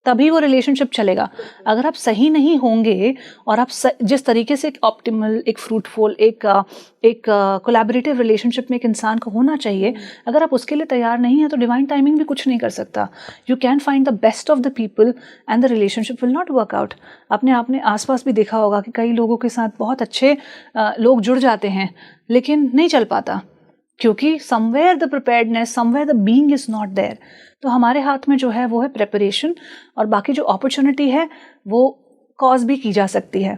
तभी वो रिलेशनशिप चलेगा। अगर आप सही नहीं होंगे और आप जिस तरीके से एक ऑप्टिमल, एक फ्रूटफुल, एक कोलैबोरेटिव रिलेशनशिप में एक इंसान को होना चाहिए, अगर आप उसके लिए तैयार नहीं है तो डिवाइन टाइमिंग भी कुछ नहीं कर सकता। You can find the best of the people and the relationship will not work out. आपने आसपास भी देखा होगा कि कई लोगों के साथ बहुत अच्छे लोग जुड़ जाते हैं लेकिन नहीं चल पाता, क्योंकि somewhere the preparedness, somewhere the being is not there. तो हमारे हाथ में जो है वो है प्रिपरेशन, और बाकी जो अपॉर्चुनिटी है वो कॉज भी की जा सकती है।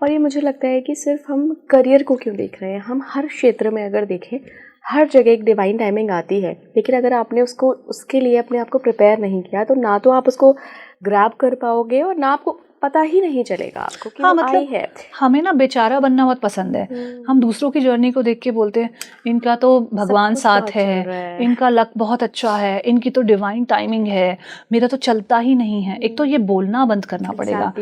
और ये मुझे लगता है कि सिर्फ हम करियर को क्यों देख रहे हैं, हम हर क्षेत्र में अगर देखें, हर जगह एक डिवाइन टाइमिंग आती है, लेकिन अगर आपने उसके लिए अपने आप को प्रिपेयर नहीं किया तो ना तो आप उसको ग्रैब कर पाओगे और ना आपको पता ही नहीं चलेगा आपको कि हाँ, वो मतलब आई है। हमें ना बेचारा बनना बहुत पसंद है। हम दूसरों की जर्नी को देख के बोलते हैं इनका तो भगवान साथ है, इनका लक बहुत अच्छा है, इनकी तो डिवाइन टाइमिंग है, मेरा तो चलता ही नहीं है। एक तो ये बोलना बंद करना पड़ेगा।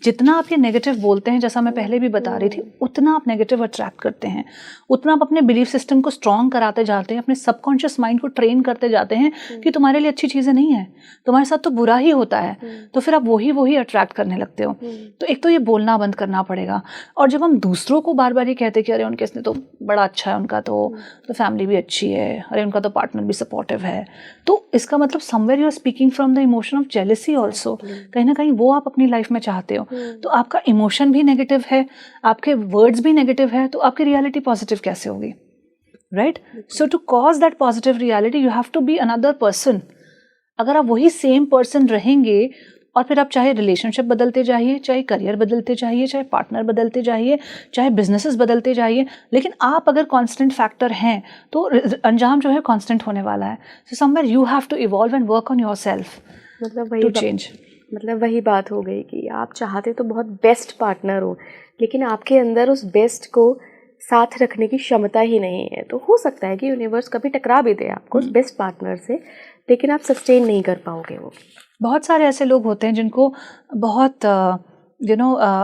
जितना आप ये नेगेटिव बोलते हैं, जैसा मैं पहले भी बता रही थी, उतना आप नेगेटिव अट्रैक्ट करते हैं, उतना आप अपने बिलीफ सिस्टम को स्ट्रॉन्ग कराते जाते हैं, अपने सबकॉन्शियस माइंड को ट्रेन करते जाते हैं कि तुम्हारे लिए अच्छी चीज़ें नहीं है, तुम्हारे साथ तो बुरा ही होता है, तो फिर आप वही अट्रैक्ट करने लगते हो। तो एक तो ये बोलना बंद करना पड़ेगा। और जब हम दूसरों को बार बार ये कहते हैं कि अरे उनके इसने तो बड़ा अच्छा है, उनका तो फैमिली भी अच्छी है, अरे उनका तो पार्टनर भी सपोर्टिव है, तो इसका मतलब somewhere you are speaking from the emotion of jealousy also. कहीं ना कहीं वो आप अपनी लाइफ में चाहते हो, तो आपका इमोशन भी नेगेटिव है, आपके वर्ड्स भी नेगेटिव है, तो आपकी रियलिटी पॉजिटिव कैसे होगी, right? So to cause that positive reality you have to be another person. अगर आप वही सेम पर्सन रहेंगे और फिर आप चाहे रिलेशनशिप बदलते जाइए, चाहे करियर बदलते जाइए, चाहे पार्टनर बदलते जाइए, चाहे बिजनेसेस बदलते जाइए, लेकिन आप अगर कांस्टेंट फैक्टर हैं तो अंजाम जो है कांस्टेंट होने वाला है। So somewhere you have to evolve and work on yourself, मतलब टू चेंज। मतलब वही बात हो गई कि आप चाहते तो बहुत बेस्ट पार्टनर हो, लेकिन आपके अंदर उस बेस्ट को साथ रखने की क्षमता ही नहीं है। तो हो सकता है कि यूनिवर्स कभी टकरा भी दे आपको उस बेस्ट पार्टनर से, लेकिन आप सस्टेन नहीं कर पाओगे वो। बहुत सारे ऐसे लोग होते हैं जिनको बहुत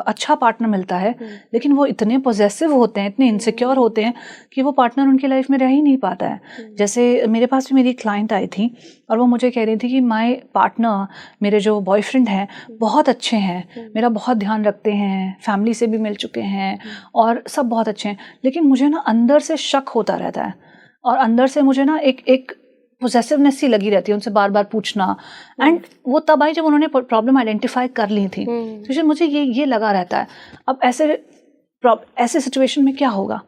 अच्छा पार्टनर मिलता है, लेकिन वो इतने पॉजेसिव होते हैं, इतने इनसिक्योर होते हैं कि वो पार्टनर उनकी लाइफ में रह ही नहीं पाता है। जैसे मेरे पास भी मेरी क्लाइंट आई थी और वो मुझे कह रही थी कि माय पार्टनर, मेरे जो बॉयफ्रेंड हैं, बहुत अच्छे हैं, मेरा बहुत ध्यान रखते हैं, फैमिली से भी मिल चुके हैं और सब बहुत अच्छे हैं, लेकिन मुझे ना अंदर से शक होता रहता है और अंदर से मुझे ना एक पोजेसिवनेस सी लगी रहती है, उनसे बार बार पूछना। एंड वो तब आई जब उन्होंने प्रॉब्लम आइडेंटिफाई कर ली थी। तो मुझे ये लगा रहता है अब ऐसे सिचुएशन में क्या होगा।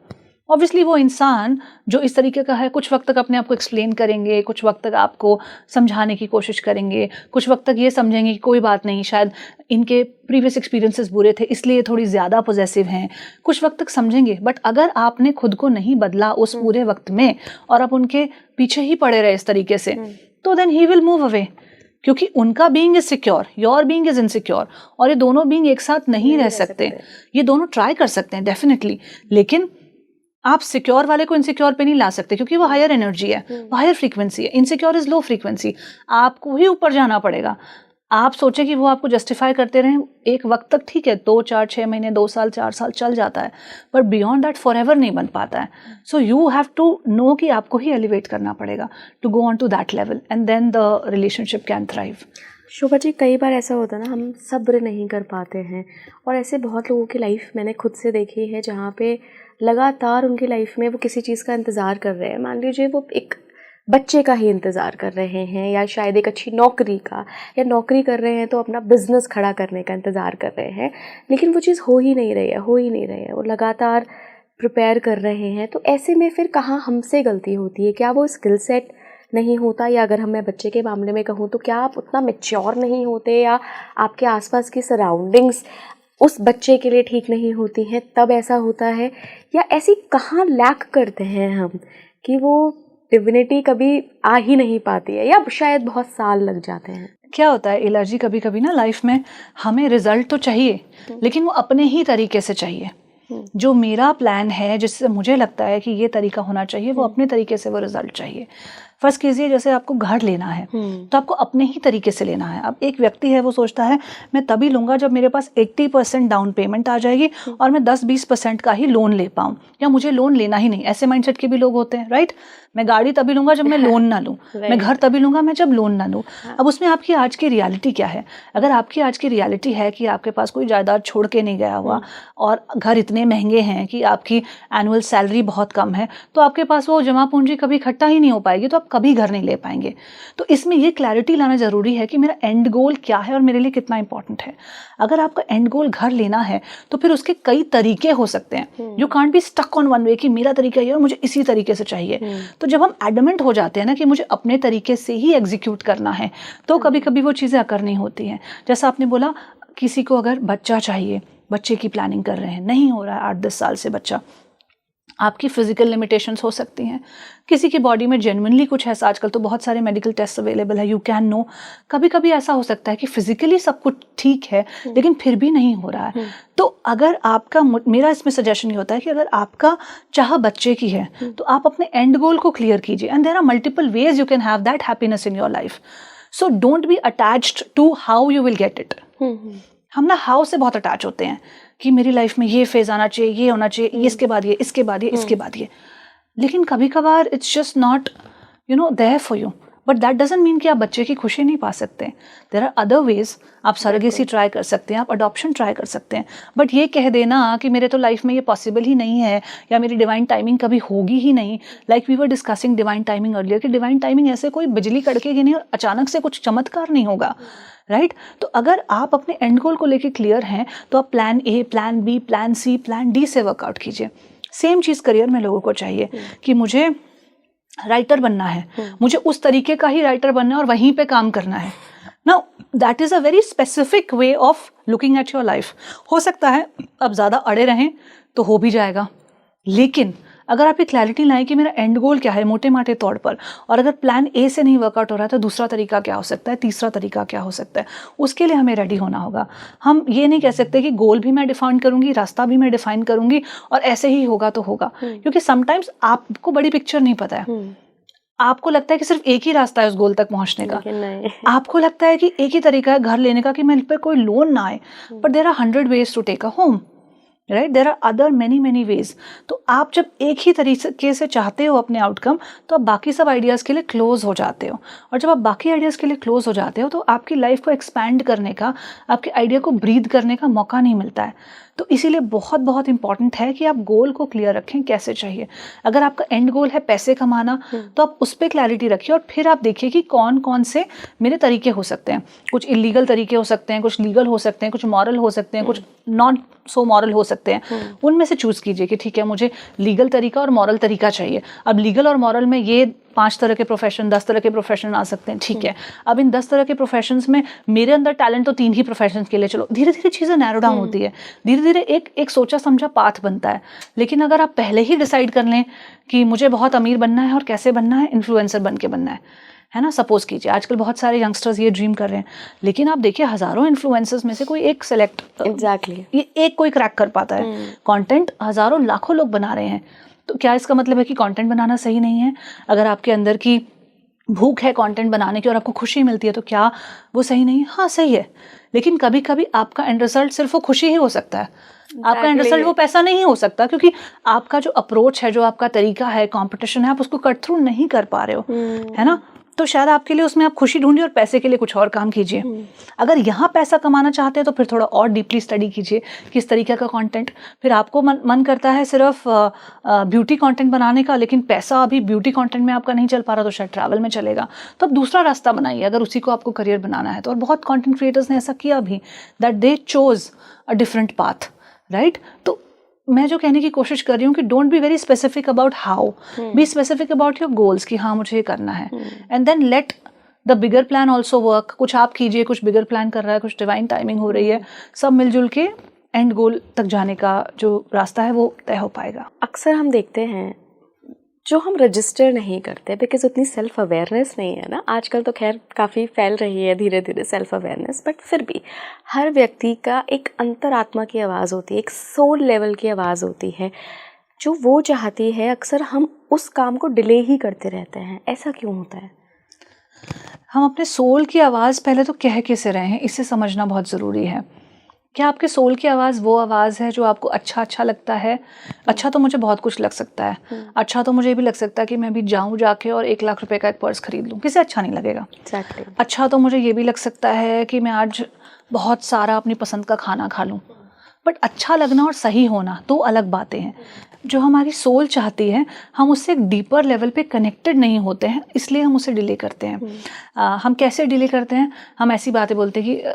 ऑब्वियसली वो इंसान जो इस तरीके का है, कुछ वक्त तक अपने आप को एक्सप्लेन करेंगे, कुछ वक्त तक आपको समझाने की कोशिश करेंगे, कुछ वक्त तक ये समझेंगे कि कोई बात नहीं, शायद इनके प्रीवियस एक्सपीरियंसेस बुरे थे इसलिए थोड़ी ज़्यादा पॉजेसिव हैं, कुछ वक्त तक समझेंगे। बट अगर आपने खुद को नहीं बदला उस पूरे वक्त में और आप उनके पीछे ही पड़े रहे इस तरीके से, तो then he will move away, क्योंकि उनका being is secure, your being is insecure, और ये दोनों बीइंग एक साथ नहीं रह सकते। ये दोनों ट्राई कर सकते हैं डेफिनेटली, लेकिन आप सिक्योर वाले को इनसिक्योर पे नहीं ला सकते, क्योंकि वो हायर एनर्जी है, वो हायर फ्रीक्वेंसी है। इनसिक्योर इज लो फ्रीक्वेंसी, आपको ही ऊपर जाना पड़ेगा। आप सोचें कि वो आपको जस्टिफाई करते रहें एक वक्त तक, ठीक है, 2, 4, 6 महीने, 2 साल, 4 साल चल जाता है, पर बियॉन्ड दैट फॉर एवर नहीं बन पाता है। So you have to know कि आपको ही एलिवेट करना पड़ेगा to go on to that level, and then the relationship can thrive. Shobha ji, कई बार ऐसा होता है ना, हम सब्र नहीं कर पाते हैं, और ऐसे बहुत लोगों की लाइफ मैंने खुद से देखी है जहाँ पे लगातार उनकी लाइफ में वो किसी चीज़ का इंतज़ार कर रहे हैं। मान लीजिए वो एक बच्चे का ही इंतज़ार कर रहे हैं, या शायद एक अच्छी नौकरी का, या नौकरी कर रहे हैं तो अपना बिजनेस खड़ा करने का इंतज़ार कर रहे हैं, लेकिन वो चीज़ हो ही नहीं रही है, वो लगातार प्रिपेयर कर रहे हैं। तो ऐसे में फिर कहाँ हमसे गलती होती है? क्या वो स्किल सेट नहीं होता, या अगर मैं बच्चे के मामले में कहूँ तो क्या आप उतना मैच्योर नहीं होते, या आपके आसपास की सराउंडिंग्स उस बच्चे के लिए ठीक नहीं होती हैं, तब ऐसा होता है? या ऐसी कहाँ लैक करते हैं हम कि वो डिविनिटी कभी आ ही नहीं पाती है या शायद बहुत साल लग जाते हैं? क्या होता है एलर्जी, कभी कभी ना लाइफ में हमें रिजल्ट तो चाहिए लेकिन वो अपने ही तरीके से चाहिए। जो मेरा प्लान है, जिससे मुझे लगता है कि ये तरीका होना चाहिए, वो अपने तरीके से वो रिजल्ट चाहिए। फर्स्ट कीजिए, जैसे आपको घर लेना है तो आपको अपने ही तरीके से लेना है। अब एक व्यक्ति है, वो सोचता है मैं तभी लूँगा जब मेरे पास 80% डाउन पेमेंट आ जाएगी और मैं 10-20% का ही लोन ले पाऊँ, या मुझे लोन लेना ही नहीं। ऐसे माइंडसेट के भी लोग होते हैं, राइट। मैं गाड़ी तभी लूँगा जब मैं लोन ना लूँ, मैं घर तभी लूँगा मैं जब लोन ना लूँ। अब उसमें आपकी आज की रियलिटी क्या है? अगर आपकी आज की रियलिटी है कि आपके पास कोई जायदाद छोड़ के नहीं गया हुआ और घर इतने महंगे हैं कि आपकी एनुअल सैलरी बहुत कम है, तो आपके पास वो जमा पूंजी कभी इकट्ठा ही नहीं हो पाएगी, तो आप कभी घर नहीं ले पाएंगे। तो इसमें ये क्लैरिटी लाना जरूरी है कि मेरा एंड गोल क्या है और मेरे लिए कितना इंपॉर्टेंट है। अगर आपका एंड गोल घर लेना है तो फिर उसके कई तरीके हो सकते हैं। You can't be stuck on one way कि मेरा तरीका ये और मुझे इसी तरीके से चाहिए। तो जब हम एडमेंट हो जाते हैं ना कि मुझे अपने तरीके से ही एग्जीक्यूट करना है, तो कभी कभी वो चीज़ें अकर नहीं होती हैं। जैसा आपने बोला, किसी को अगर बच्चा चाहिए, बच्चे की प्लानिंग कर रहे हैं, नहीं हो रहा है 8-10 साल से बच्चा, आपकी फिजिकल लिमिटेशंस हो सकती हैं, किसी की बॉडी में जेन्युइनली कुछ ऐसा, आजकल तो बहुत सारे मेडिकल टेस्ट अवेलेबल है, यू कैन नो। कभी कभी ऐसा हो सकता है कि फिजिकली सब कुछ ठीक है लेकिन फिर भी नहीं हो रहा है। तो अगर आपका, मेरा इसमें सजेशन ये होता है कि अगर आपका चाह बच्चे की है तो आप अपने एंड गोल को क्लियर कीजिए, and there are multiple ways you can have that happiness in your life. So don't be attached to how you will get it. हम ना हाउ से बहुत अटैच होते हैं कि मेरी लाइफ में ये फेज आना चाहिए, ये होना चाहिए, ये इसके बाद ये, इसके बाद ये, इसके बाद ये। लेकिन कभी कभार it's just not there for you, but that doesn't mean कि आप बच्चे की खुशी नहीं पा सकते। There are other ways. आप सरोगेसी ट्राई कर सकते हैं, आप अडॉप्शन ट्राई कर सकते हैं, बट ये कह देना कि मेरे तो लाइफ में ये पॉसिबल ही नहीं है या मेरी डिवाइन टाइमिंग कभी होगी ही नहीं। Like we were discussing divine timing earlier कि डिवाइन टाइमिंग ऐसे कोई बिजली कड़केगी नहीं और अचानक से कुछ चमत्कार नहीं होगा, राइट। तो अगर आप अपने एंड गोल को लेके क्लियर हैं तो आप plan A, plan B, plan C, plan D से वर्कआउट कीजिए। सेम चीज़ करियर में लोगों को चाहिए कि मुझे राइटर बनना है, मुझे उस तरीके का ही राइटर बनना है और वहीं पे काम करना है। Now that is a very specific way of looking at your life. हो सकता है अब ज़्यादा अड़े रहें तो हो भी जाएगा, लेकिन अगर आप ये क्लैरिटी लाएं कि मेरा एंड गोल क्या है मोटे माटे तौर पर, और अगर प्लान ए से नहीं वर्कआउट हो रहा है तो दूसरा तरीका क्या हो सकता है, तीसरा तरीका क्या हो सकता है, उसके लिए हमें रेडी होना होगा। हम ये नहीं कह सकते कि गोल भी मैं डिफाइन करूंगी, रास्ता भी मैं डिफाइन करूंगी और ऐसे ही होगा तो होगा, क्योंकि समटाइम्स आपको बड़ी पिक्चर नहीं पता है। आपको लगता है कि सिर्फ एक ही रास्ता है उस गोल तक पहुंचने का, आपको लगता है कि एक ही तरीका है घर लेने का कि मेरे पे कोई लोन ना आए, but there are 100 ways to take a home, right. There are other many ways. तो आप जब एक ही तरीके से चाहते हो अपने आउटकम, तो आप बाकी सब आइडियाज़ के लिए क्लोज हो जाते हो, और जब आप बाकी आइडियाज़ के लिए क्लोज हो जाते हो तो आपकी लाइफ को एक्सपैंड करने का, आपके आइडिया को ब्रीद करने का मौका नहीं मिलता है। तो इसीलिए बहुत बहुत इंपॉर्टेंट है कि आप गोल को क्लियर रखें, कैसे चाहिए। अगर आपका एंड गोल है पैसे कमाना तो आप उस पर क्लैरिटी रखिए और फिर आप देखिए कि कौन कौन से मेरे तरीके हो सकते हैं। कुछ इलीगल तरीके हो सकते हैं, कुछ लीगल हो सकते हैं, कुछ मॉरल हो सकते हैं, कुछ नॉन सो मॉरल हो सकते हैं। उनमें से चूज कीजिए कि ठीक है मुझे लीगल तरीका और मॉरल तरीका चाहिए। अब लीगल और मॉरल में ये 5 तरह के प्रोफेशन, 10 तरह के प्रोफेशन आ सकते हैं, ठीक है। अब इन 10 तरह के प्रोफेशंस में मेरे अंदर टैलेंट तो 3 ही प्रोफेशंस के लिए, चलो धीरे धीरे चीज़ें नैरो डाउन होती है, धीरे धीरे एक सोचा समझा पाथ बनता है। लेकिन अगर आप पहले ही डिसाइड कर लें कि मुझे बहुत अमीर बनना है और कैसे बनना है, इन्फ्लुएंसर बन के बनना है ना, सपोज कीजिए आजकल बहुत सारे यंगस्टर्स ये ड्रीम कर रहे हैं, लेकिन आप देखिए हज़ारों इन्फ्लुएंसर्स में से कोई एक सेलेक्ट, ये एक कोई क्रैक कर पाता है। कंटेंट हज़ारों लाखों लोग बना रहे हैं, तो क्या इसका मतलब है कि कंटेंट बनाना सही नहीं है? अगर आपके अंदर की भूख है कंटेंट बनाने की और आपको खुशी मिलती है तो क्या वो सही नहीं है? हाँ सही है, लेकिन कभी कभी आपका एंड रिजल्ट सिर्फ वो खुशी ही हो सकता है, आपका एंड रिजल्ट वो पैसा नहीं हो सकता, क्योंकि आपका जो अप्रोच है, जो आपका तरीका है, कंपटीशन है, आप उसको कट थ्रू नहीं कर पा रहे हो, है ना। तो शायद आपके लिए उसमें आप खुशी ढूंढिए और पैसे के लिए कुछ और काम कीजिए। अगर यहाँ पैसा कमाना चाहते हैं तो फिर थोड़ा और डीपली स्टडी कीजिए किस तरीके का कंटेंट। फिर आपको मन करता है सिर्फ ब्यूटी कंटेंट बनाने का, लेकिन पैसा अभी ब्यूटी कंटेंट में आपका नहीं चल पा रहा, तो शायद ट्रैवल में चलेगा, तो आप दूसरा रास्ता बनाइए अगर उसी को आपको करियर बनाना है तो। और बहुत कंटेंट क्रिएटर्स ने ऐसा किया भी, that they chose a different path, right. तो मैं जो कहने की कोशिश कर रही हूँ कि don't be very specific about how, be specific about your goals कि हाँ मुझे ये करना है, and then let the bigger plan also work. कुछ आप कीजिए, कुछ बिगर प्लान कर रहा है, कुछ डिवाइन टाइमिंग हो रही है, सब मिलजुल के एंड गोल तक जाने का जो रास्ता है वो तय हो पाएगा। अक्सर हम देखते हैं जो हम रजिस्टर नहीं करते बिकॉज उतनी सेल्फ अवेयरनेस नहीं है ना, आजकल तो खैर काफ़ी फैल रही है धीरे धीरे सेल्फ अवेयरनेस, बट फिर भी हर व्यक्ति का एक अंतरात्मा की आवाज़ होती है, एक सोल लेवल की आवाज़ होती है जो वो चाहती है। अक्सर हम उस काम को डिले ही करते रहते हैं, ऐसा क्यों होता है? हम अपने सोल की आवाज़ पहले तो कह कैसे रहे हैं, इसे समझना बहुत ज़रूरी है। क्या आपके सोल की आवाज़ वो आवाज़ है जो आपको अच्छा लगता है? अच्छा तो मुझे बहुत कुछ लग सकता है। अच्छा तो मुझे ये भी लग सकता है कि मैं अभी जाऊँ जाके और 1 लाख रुपए का एक पर्स खरीद लूँ, किसे अच्छा नहीं लगेगा? Exactly. अच्छा तो मुझे ये भी लग सकता है कि मैं आज बहुत सारा अपनी पसंद का खाना खा लूँ। बट अच्छा लगना और सही होना दो अलग बातें हैं। जो हमारी सोल चाहती है, हम उससे एक डीपर लेवल पे कनेक्टेड नहीं होते हैं, इसलिए हम उसे डिले करते हैं। हम कैसे डिले करते हैं? हम ऐसी बातें बोलते हैं कि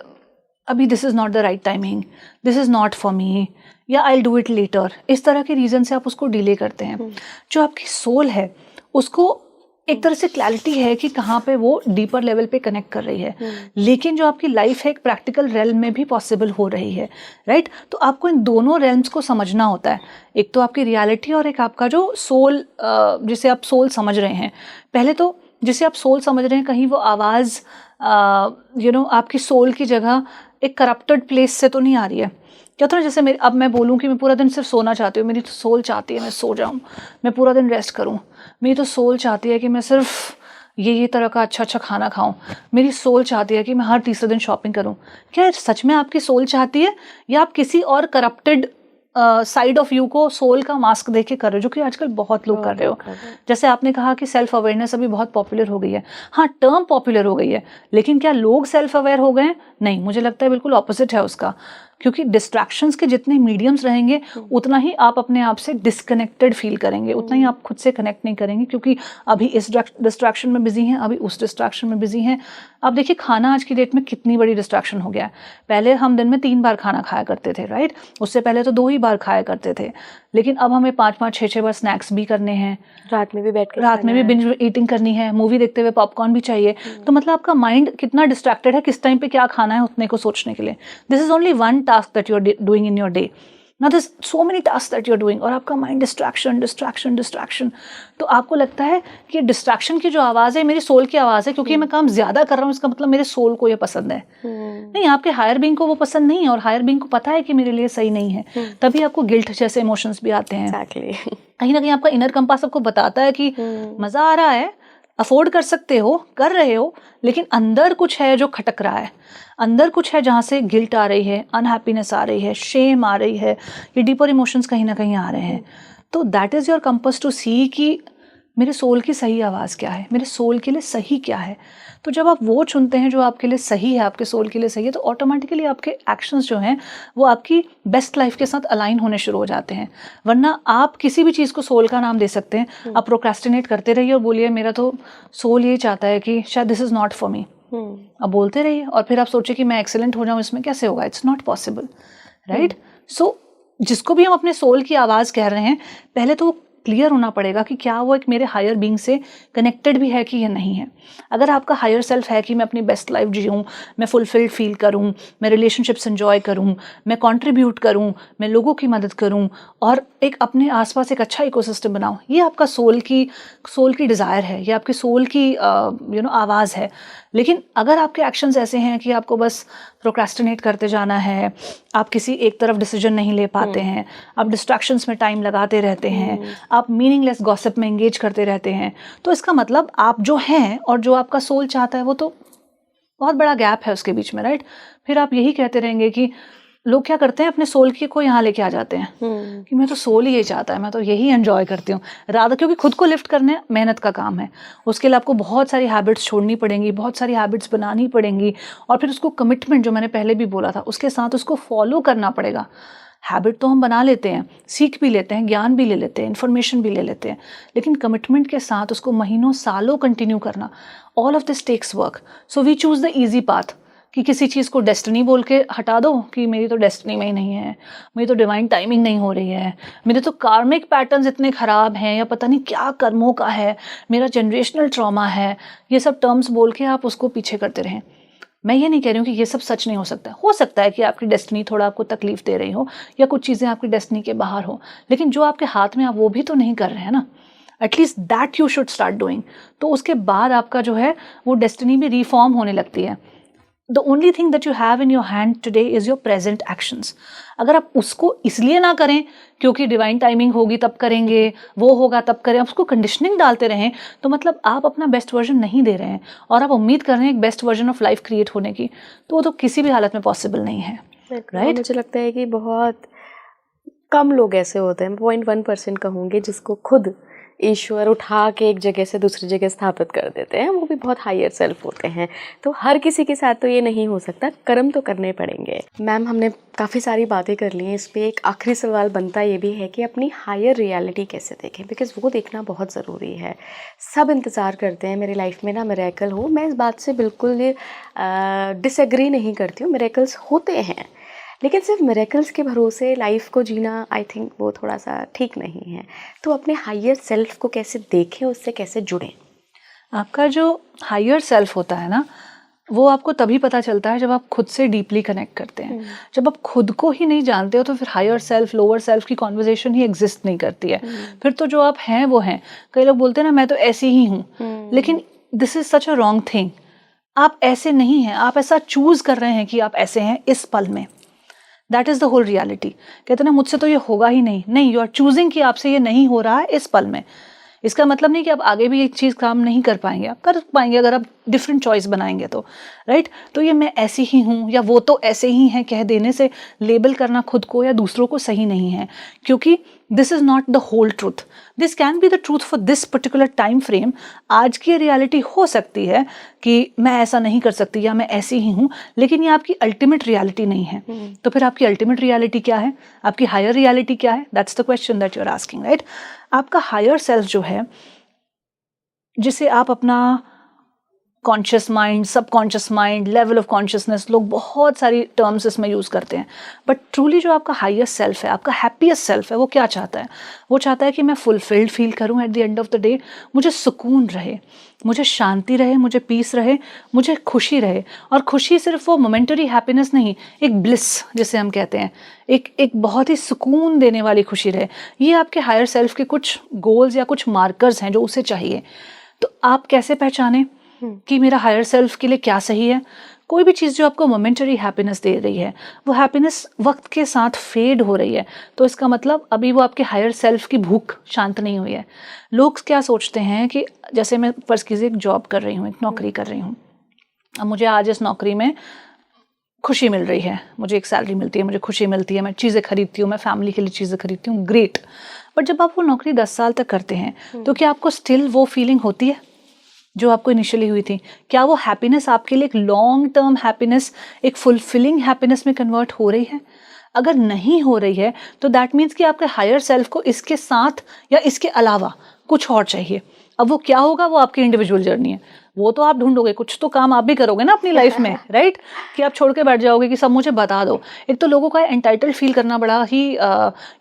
अभी this is not the right timing, this is not for me, या I will do it later. इस तरह के रीज़न से आप उसको डिले करते हैं। जो आपकी सोल है उसको एक तरह से क्लैरिटी है कि कहाँ पे वो डीपर लेवल पे कनेक्ट कर रही है, लेकिन जो आपकी लाइफ है एक प्रैक्टिकल रेल्म में भी पॉसिबल हो रही है, राइट? तो आपको इन दोनों रेल्म्स को समझना होता है, एक तो आपकी रियलिटी और एक आपका जो सोल, जिसे आप सोल समझ रहे हैं। पहले तो जिसे आप सोल समझ रहे हैं, कहीं वो आवाज़ आपकी सोल की जगह एक करप्टेड प्लेस से तो नहीं आ रही है। क्या होता है, जैसे अब मैं बोलूँ कि मैं पूरा दिन सिर्फ सोना चाहती हूँ, मेरी तो सोल चाहती है मैं सो जाऊँ, मैं पूरा दिन रेस्ट करूँ। मेरी तो सोल चाहती है कि मैं सिर्फ ये तरह का अच्छा खाना खाऊं। मेरी सोल चाहती है कि मैं हर तीसरे दिन शॉपिंग करूं। क्या सच में आपकी सोल चाहती है, या आप किसी और करप्टेड साइड ऑफ यू को सोल का मास्क दे के कर रहे हो, जो कि आजकल बहुत लोग कर रहे हो? जैसे आपने कहा कि सेल्फ अवेयरनेस अभी बहुत पॉपुलर हो गई है। हाँ, टर्म पॉपुलर हो गई है, लेकिन क्या लोग सेल्फ अवेयर हो गए? नहीं, मुझे लगता है बिल्कुल ऑपोजिट है उसका। क्योंकि डिस्ट्रैक्शंस के जितने मीडियम्स रहेंगे, उतना ही आप अपने आप से डिस्कनेक्टेड फील करेंगे, उतना ही आप खुद से कनेक्ट नहीं करेंगे, क्योंकि अभी इस डिस्ट्रैक्शन में बिजी हैं, अभी उस डिस्ट्रैक्शन में बिजी हैं। आप देखिए, खाना आज की डेट में कितनी बड़ी डिस्ट्रैक्शन हो गया है। पहले हम दिन में 3 बार खाना खाया करते थे, राइट? उससे पहले तो 2 ही बार खाया करते थे, लेकिन अब हमें 5-5, 6-6 बार स्नैक्स भी करने हैं, रात में भी बैठ के रात में भी बिंज ईटिंग करनी है, मूवी देखते हुए पॉपकॉर्न भी चाहिए। तो मतलब आपका माइंड कितना डिस्ट्रैक्टेड है किस टाइम पे क्या खाना है उतने को सोचने के लिए। This is only one task that you are doing in your day, ना this so many task that you are doing, और आपका माइंड डिस्ट्रैक्शन। तो आपको लगता है कि डिस्ट्रैक्शन की जो आवाज़ है मेरी सोल की आवाज़ है, क्योंकि मैं काम ज़्यादा कर रहा हूँ, इसका मतलब मेरे सोल को ये पसंद है। नहीं, आपके हायर बीइंग को वो पसंद नहीं है, और हायर बीइंग को पता है कि मेरे लिए सही नहीं है, तभी आपको गिल्ट जैसे इमोशंस भी आते हैं। कहीं ना कहीं आपका इनर कंपास आपको बताता है कि मज़ा आ रहा है, अफोर्ड कर सकते हो, कर रहे हो, लेकिन अंदर कुछ है जो खटक रहा है, अंदर कुछ है जहाँ से गिल्ट आ रही है, अनहैप्पीनेस आ रही है, शेम आ रही है, ये डीपर इमोशंस कहीं ना कहीं आ रहे हैं। तो that is your compass to see कि मेरे सोल की सही आवाज़ क्या है, मेरे सोल के लिए सही क्या है। तो जब आप वो चुनते हैं जो आपके लिए सही है, आपके सोल के लिए सही है, तो ऑटोमेटिकली आपके एक्शंस जो हैं वो आपकी बेस्ट लाइफ के साथ अलाइन होने शुरू हो जाते हैं। वरना आप किसी भी चीज़ को सोल का नाम दे सकते हैं, आप प्रोक्रेस्टिनेट करते रहिए और बोलिए मेरा तो सोल ये चाहता है कि शायद दिस इज़ नॉट फॉर मी, अब बोलते रहिए, और फिर आप सोचिए कि मैं एक्सेलेंट हो जाऊँ इसमें, कैसे होगा? It's not possible, right? So जिसको भी हम अपने सोल की आवाज़ कह रहे हैं, पहले तो वो क्लियर होना पड़ेगा कि क्या वो एक मेरे हायर बीइंग से कनेक्टेड भी है कि ये नहीं है। अगर आपका हायर सेल्फ है कि मैं अपनी बेस्ट लाइफ जीऊँ, मैं फुलफिल्ड फील करूँ, मैं रिलेशनशिप्स एंजॉय करूँ, मैं कंट्रीब्यूट करूँ, मैं लोगों की मदद करूँ, और एक अपने आसपास एक अच्छा इकोसिस्टम बनाऊँ, ये आपका सोल की डिज़ायर है, ये आपकी सोल की आवाज़ है। लेकिन अगर आपके एक्शंस ऐसे हैं कि आपको बस प्रोक्रेस्टिनेट करते जाना है, आप किसी एक तरफ डिसीजन नहीं ले पाते हैं, आप डिस्ट्रैक्शंस में टाइम लगाते रहते हैं, आप मीनिंगलेस गॉसिप में एंगेज करते रहते हैं, तो इसका मतलब आप जो हैं और जो आपका सोल चाहता है वो तो बहुत बड़ा गैप है उसके बीच में, राइट? फिर आप यही कहते रहेंगे कि लोग क्या करते हैं, अपने सोल को यहाँ लेके आ जाते हैं कि मैं तो सोल ही ये चाहता है, मैं तो यही एंजॉय करती हूँ राधा, क्योंकि खुद को लिफ्ट करने मेहनत का काम है। उसके लिए आपको बहुत सारी हैबिट्स छोड़नी पड़ेंगी, बहुत सारी हैबिट्स बनानी पड़ेंगी, और फिर उसको कमिटमेंट, जो मैंने पहले भी बोला था, उसके साथ उसको फॉलो करना पड़ेगा। हैबिट तो हम बना लेते हैं, सीख भी लेते हैं, ज्ञान भी ले लेते हैं, इन्फॉर्मेशन भी ले लेते हैं, लेकिन कमिटमेंट के साथ उसको महीनों सालों कंटिन्यू करना, all of this takes work. So we choose the easy path, कि किसी चीज़ को डेस्टिनी बोल के हटा दो कि मेरी तो डेस्टिनी में ही नहीं है, मेरी तो डिवाइन टाइमिंग नहीं हो रही है, मेरे तो कार्मिक पैटर्न्स इतने ख़राब हैं, या पता नहीं क्या कर्मों का है, मेरा जनरेशनल ट्रॉमा है, ये सब टर्म्स बोल के आप उसको पीछे करते रहें। मैं ये नहीं कह रही हूँ कि ये सब सच नहीं हो सकता है कि आपकी डेस्टिनी थोड़ा आपको तकलीफ दे रही हो, या कुछ चीज़ें आपकी डेस्टिनी के बाहर हो, लेकिन जो आपके हाथ में आप वो भी तो नहीं कर रहे हैं ना। At least that you should start doing. तो उसके बाद आपका जो है वो डेस्टिनी भी रिफॉर्म होने लगती है। The only thing that you have in your hand today is your present actions. अगर आप उसको इसलिए ना करें क्योंकि डिवाइन टाइमिंग होगी तब करेंगे, वो होगा तब करें, आप उसको कंडीशनिंग डालते रहें, तो मतलब आप अपना बेस्ट वर्जन नहीं दे रहे हैं और आप उम्मीद कर रहे हैं एक best version of life create होने की, तो वो तो किसी भी हालत में पॉसिबल नहीं है, राइट? मुझे लगता है कि बहुत कम लोग ऐसे होते हैं, 0.1% कहूँगी, जिसको खुद ईश्वर उठा के एक जगह से दूसरी जगह स्थापित कर देते हैं। वो भी बहुत हायर सेल्फ होते हैं। तो हर किसी के साथ तो ये नहीं हो सकता, कर्म तो करने पड़ेंगे। मैम, हमने काफ़ी सारी बातें कर ली हैं, इस पर एक आखिरी सवाल बनता ये भी है कि अपनी हायर रियलिटी कैसे देखें, बिकॉज़ वो देखना बहुत ज़रूरी है। सब इंतज़ार करते हैं मेरी लाइफ में ना मिरेकल हो। मैं इस बात से बिल्कुल डिसएग्री नहीं करती हूँ, मिरेकल्स होते हैं, लेकिन सिर्फ मिरेकल्स के भरोसे लाइफ को जीना, आई थिंक वो थोड़ा सा ठीक नहीं है। तो अपने हायर सेल्फ को कैसे देखें, उससे कैसे जुड़ें? आपका जो हायर सेल्फ होता है ना, वो आपको तभी पता चलता है जब आप खुद से डीपली कनेक्ट करते हैं। जब आप खुद को ही नहीं जानते हो तो फिर हायर सेल्फ लोअर सेल्फ की कॉन्वर्जेशन ही एग्जिस्ट नहीं करती है। फिर तो जो आप हैं वो हैं। कई लोग बोलते हैं ना मैं तो ऐसी ही हूँ, लेकिन this is such a wrong thing. आप ऐसे नहीं हैं, आप ऐसा चूज कर रहे हैं कि आप ऐसे हैं इस पल में। That is the whole reality. कहते ना मुझसे तो ये होगा ही नहीं, नहीं, यू आर चूजिंग कि आपसे ये नहीं हो रहा है इस पल में। इसका मतलब नहीं कि आप आगे भी एक चीज़ काम नहीं कर पाएंगे, आप कर पाएंगे अगर आप डिफरेंट चॉइस बनाएंगे तो, राइट? तो ये मैं ऐसी ही हूँ या वो तो ऐसे ही हैं कह देने से लेबल करना खुद को या दूसरों को सही नहीं है, क्योंकि this is not the whole truth. This can be the truth for this particular time frame. आज की रियलिटी हो सकती है कि मैं ऐसा नहीं कर सकती या मैं ऐसी ही हूँ, लेकिन ये आपकी अल्टीमेट रियलिटी नहीं है। तो फिर आपकी अल्टीमेट रियलिटी क्या है, आपकी हायर रियलिटी क्या है? That's the question that you are asking, right? आपका हायर सेल्फ जो है, जिसे आप अपना conscious mind, subconscious mind, level of consciousness, लोग बहुत सारी टर्म्स इसमें यूज़ करते हैं, बट ट्रूली जो आपका हाईएस्ट सेल्फ है, आपका हैप्पीएस्ट सेल्फ है, वो क्या चाहता है? वो चाहता है कि मैं फुलफिल्ड फील करूं at the end of the day, मुझे सुकून रहे, मुझे शांति रहे, मुझे पीस रहे, मुझे खुशी रहे। और खुशी सिर्फ वो मोमेंटरी हैप्पीनेस नहीं, एक ब्लिस जिसे हम कहते हैं, एक बहुत ही सुकून देने वाली खुशी रहे। ये आपके हायर सेल्फ के कुछ गोल्स या कुछ मार्कर्स हैं जो उसे चाहिए। तो आप कैसे पहचानें कि मेरा हायर सेल्फ के लिए क्या सही है? कोई भी चीज़ जो आपको मोमेंटरी हैप्पीनेस दे रही है, वो हैप्पीनेस वक्त के साथ फेड हो रही है, तो इसका मतलब अभी वो आपके हायर सेल्फ की भूख शांत नहीं हुई है। लोग क्या सोचते हैं कि जैसे मैं फर्ज कीजिए एक जॉब कर रही हूँ, एक नौकरी कर रही हूँ, अब मुझे आज इस नौकरी में खुशी मिल रही है, मुझे एक सैलरी मिलती है, मुझे खुशी मिलती है, मैं चीज़ें खरीदती हूँ, मैं फैमिली के लिए चीज़ें खरीदती हूँ, ग्रेट। बट जब आप वो नौकरी 10 साल तक करते हैं तो क्या आपको स्टिल वो फीलिंग होती है जो आपको इनिशियली हुई थी? क्या वो हैप्पीनेस आपके लिए एक लॉन्ग टर्म हैप्पीनेस, एक फुलफिलिंग हैप्पीनेस में कन्वर्ट हो रही है? अगर नहीं हो रही है तो दैट मीन्स कि आपके हायर सेल्फ को इसके साथ या इसके अलावा कुछ और चाहिए। अब वो क्या होगा, वो आपकी इंडिविजुअल जर्नी है, वो तो आप ढूंढोगे, कुछ तो काम आप भी करोगे ना अपनी लाइफ में, राइट? कि आप छोड़ के बैठ जाओगे कि सब मुझे बता दो। एक तो लोगों का एंटाइटल्ड फील करना बड़ा ही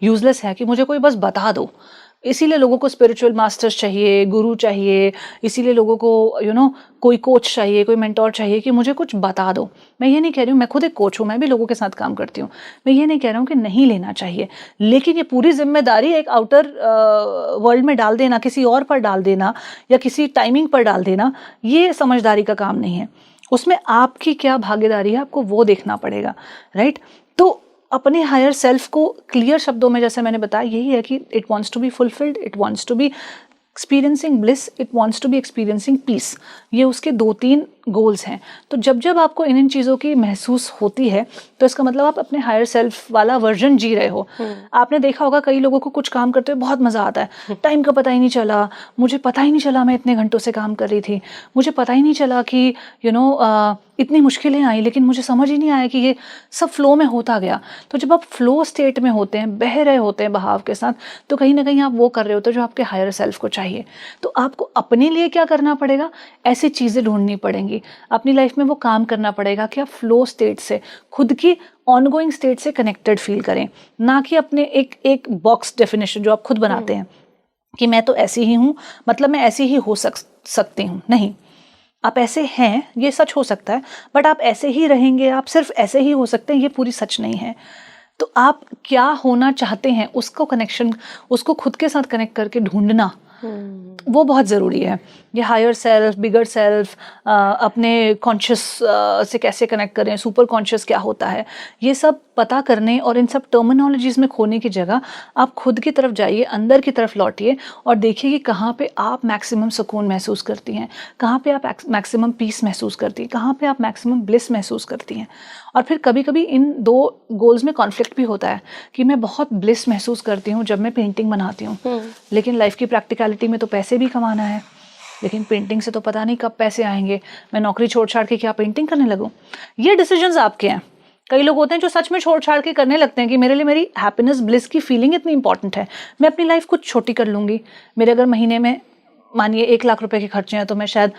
यूजलेस है कि मुझे कोई बस बता दो। इसीलिए लोगों को स्पिरिचुअल मास्टर्स चाहिए, गुरु चाहिए, इसीलिए लोगों को कोई कोच चाहिए, कोई मेंटोर चाहिए कि मुझे कुछ बता दो। मैं ये नहीं कह रही हूँ, मैं खुद एक कोच हूँ, मैं भी लोगों के साथ काम करती हूँ, मैं ये नहीं कह रहा हूँ कि नहीं लेना चाहिए, लेकिन ये पूरी जिम्मेदारी एक आउटर वर्ल्ड में डाल देना, किसी और पर डाल देना या किसी टाइमिंग पर डाल देना, ये समझदारी का काम नहीं है। उसमें आपकी क्या भागीदारी है, आपको वो देखना पड़ेगा, राइट? तो अपने हायर सेल्फ को क्लियर शब्दों में जैसे मैंने बताया, यही है कि it wants to be fulfilled, it wants to be experiencing bliss, it wants to be experiencing peace. ये उसके 2-3 गोल्स हैं। तो जब जब आपको इन चीज़ों की महसूस होती है तो इसका मतलब आप अपने हायर सेल्फ वाला वर्जन जी रहे हो। आपने देखा होगा कई लोगों को कुछ काम करते हुए बहुत मज़ा आता है, टाइम का पता ही नहीं चला, मुझे पता ही नहीं चला मैं इतने घंटों से काम कर रही थी, मुझे पता ही नहीं चला कि इतनी मुश्किलें आई, लेकिन मुझे समझ ही नहीं आया कि ये सब फ्लो में होता गया। तो जब आप फ्लो स्टेट में होते हैं, बह रहे होते हैं बहाव के साथ, तो कहीं ना कहीं आप वो कर रहे होते हैं जो आपके हायर सेल्फ को चाहिए। तो आपको अपने लिए क्या करना पड़ेगा? ऐसी चीज़ें ढूंढनी पड़ेंगी, अपनी लाइफ में वो काम करना पड़ेगा कि आप फ्लो स्टेट से, खुद की ऑनगोइंग स्टेट से कनेक्टेड फील करें, ना कि अपने एक बॉक्स डेफिनेशन जो आप खुद बनाते हैं कि मैं तो ऐसी ही हूँ, मतलब मैं ऐसी ही हो सकती हूँ। नहीं, आप ऐसे हैं, ये सच हो सकता है, बट आप ऐसे ही रहेंगे, आप सिर्फ ऐसे ही हो सकते हैं, ये पूरी सच नहीं है। तो आप क्या होना चाहते हैं उसको खुद के साथ कनेक्ट करके ढूंढना वो बहुत ज़रूरी है। ये हायर सेल्फ, बिगर सेल्फ, अपने कॉन्शियस से कैसे कनेक्ट करें, सुपर कॉन्शियस क्या होता है, ये सब पता करने और इन सब टर्मिनोलॉजीज़ में खोने की जगह आप खुद की तरफ जाइए, अंदर की तरफ लौटिए और देखिए कि कहाँ पे आप मैक्सिमम सुकून महसूस करती हैं, कहाँ पे आप मैक्सिमम पीस महसूस करती हैं, कहाँ पे आप मैक्सिमम ब्लिस महसूस करती हैं। और फिर कभी कभी इन दो गोल्स में कॉन्फ्लिक्ट भी होता है कि मैं बहुत ब्लिस महसूस करती हूँ जब मैं पेंटिंग बनाती हूँ, लेकिन लाइफ की प्रैक्टिकलिटी में तो पैसे भी कमाना है, लेकिन पेंटिंग से तो पता नहीं कब पैसे आएंगे, मैं नौकरी छोड़ छाड़ के क्या पेंटिंग करने लगूं। ये डिसीजंस आपके हैं। कई लोग होते हैं जो सच में छोड़ छाड़ के करने लगते हैं कि मेरे लिए मेरी हैप्पीनेस, ब्लिस की फीलिंग इतनी इंपॉर्टेंट है, मैं अपनी लाइफ कुछ छोटी कर लूँगी। मेरे अगर महीने में मानिए 1 लाख रुपए के खर्चे हैं तो मैं शायद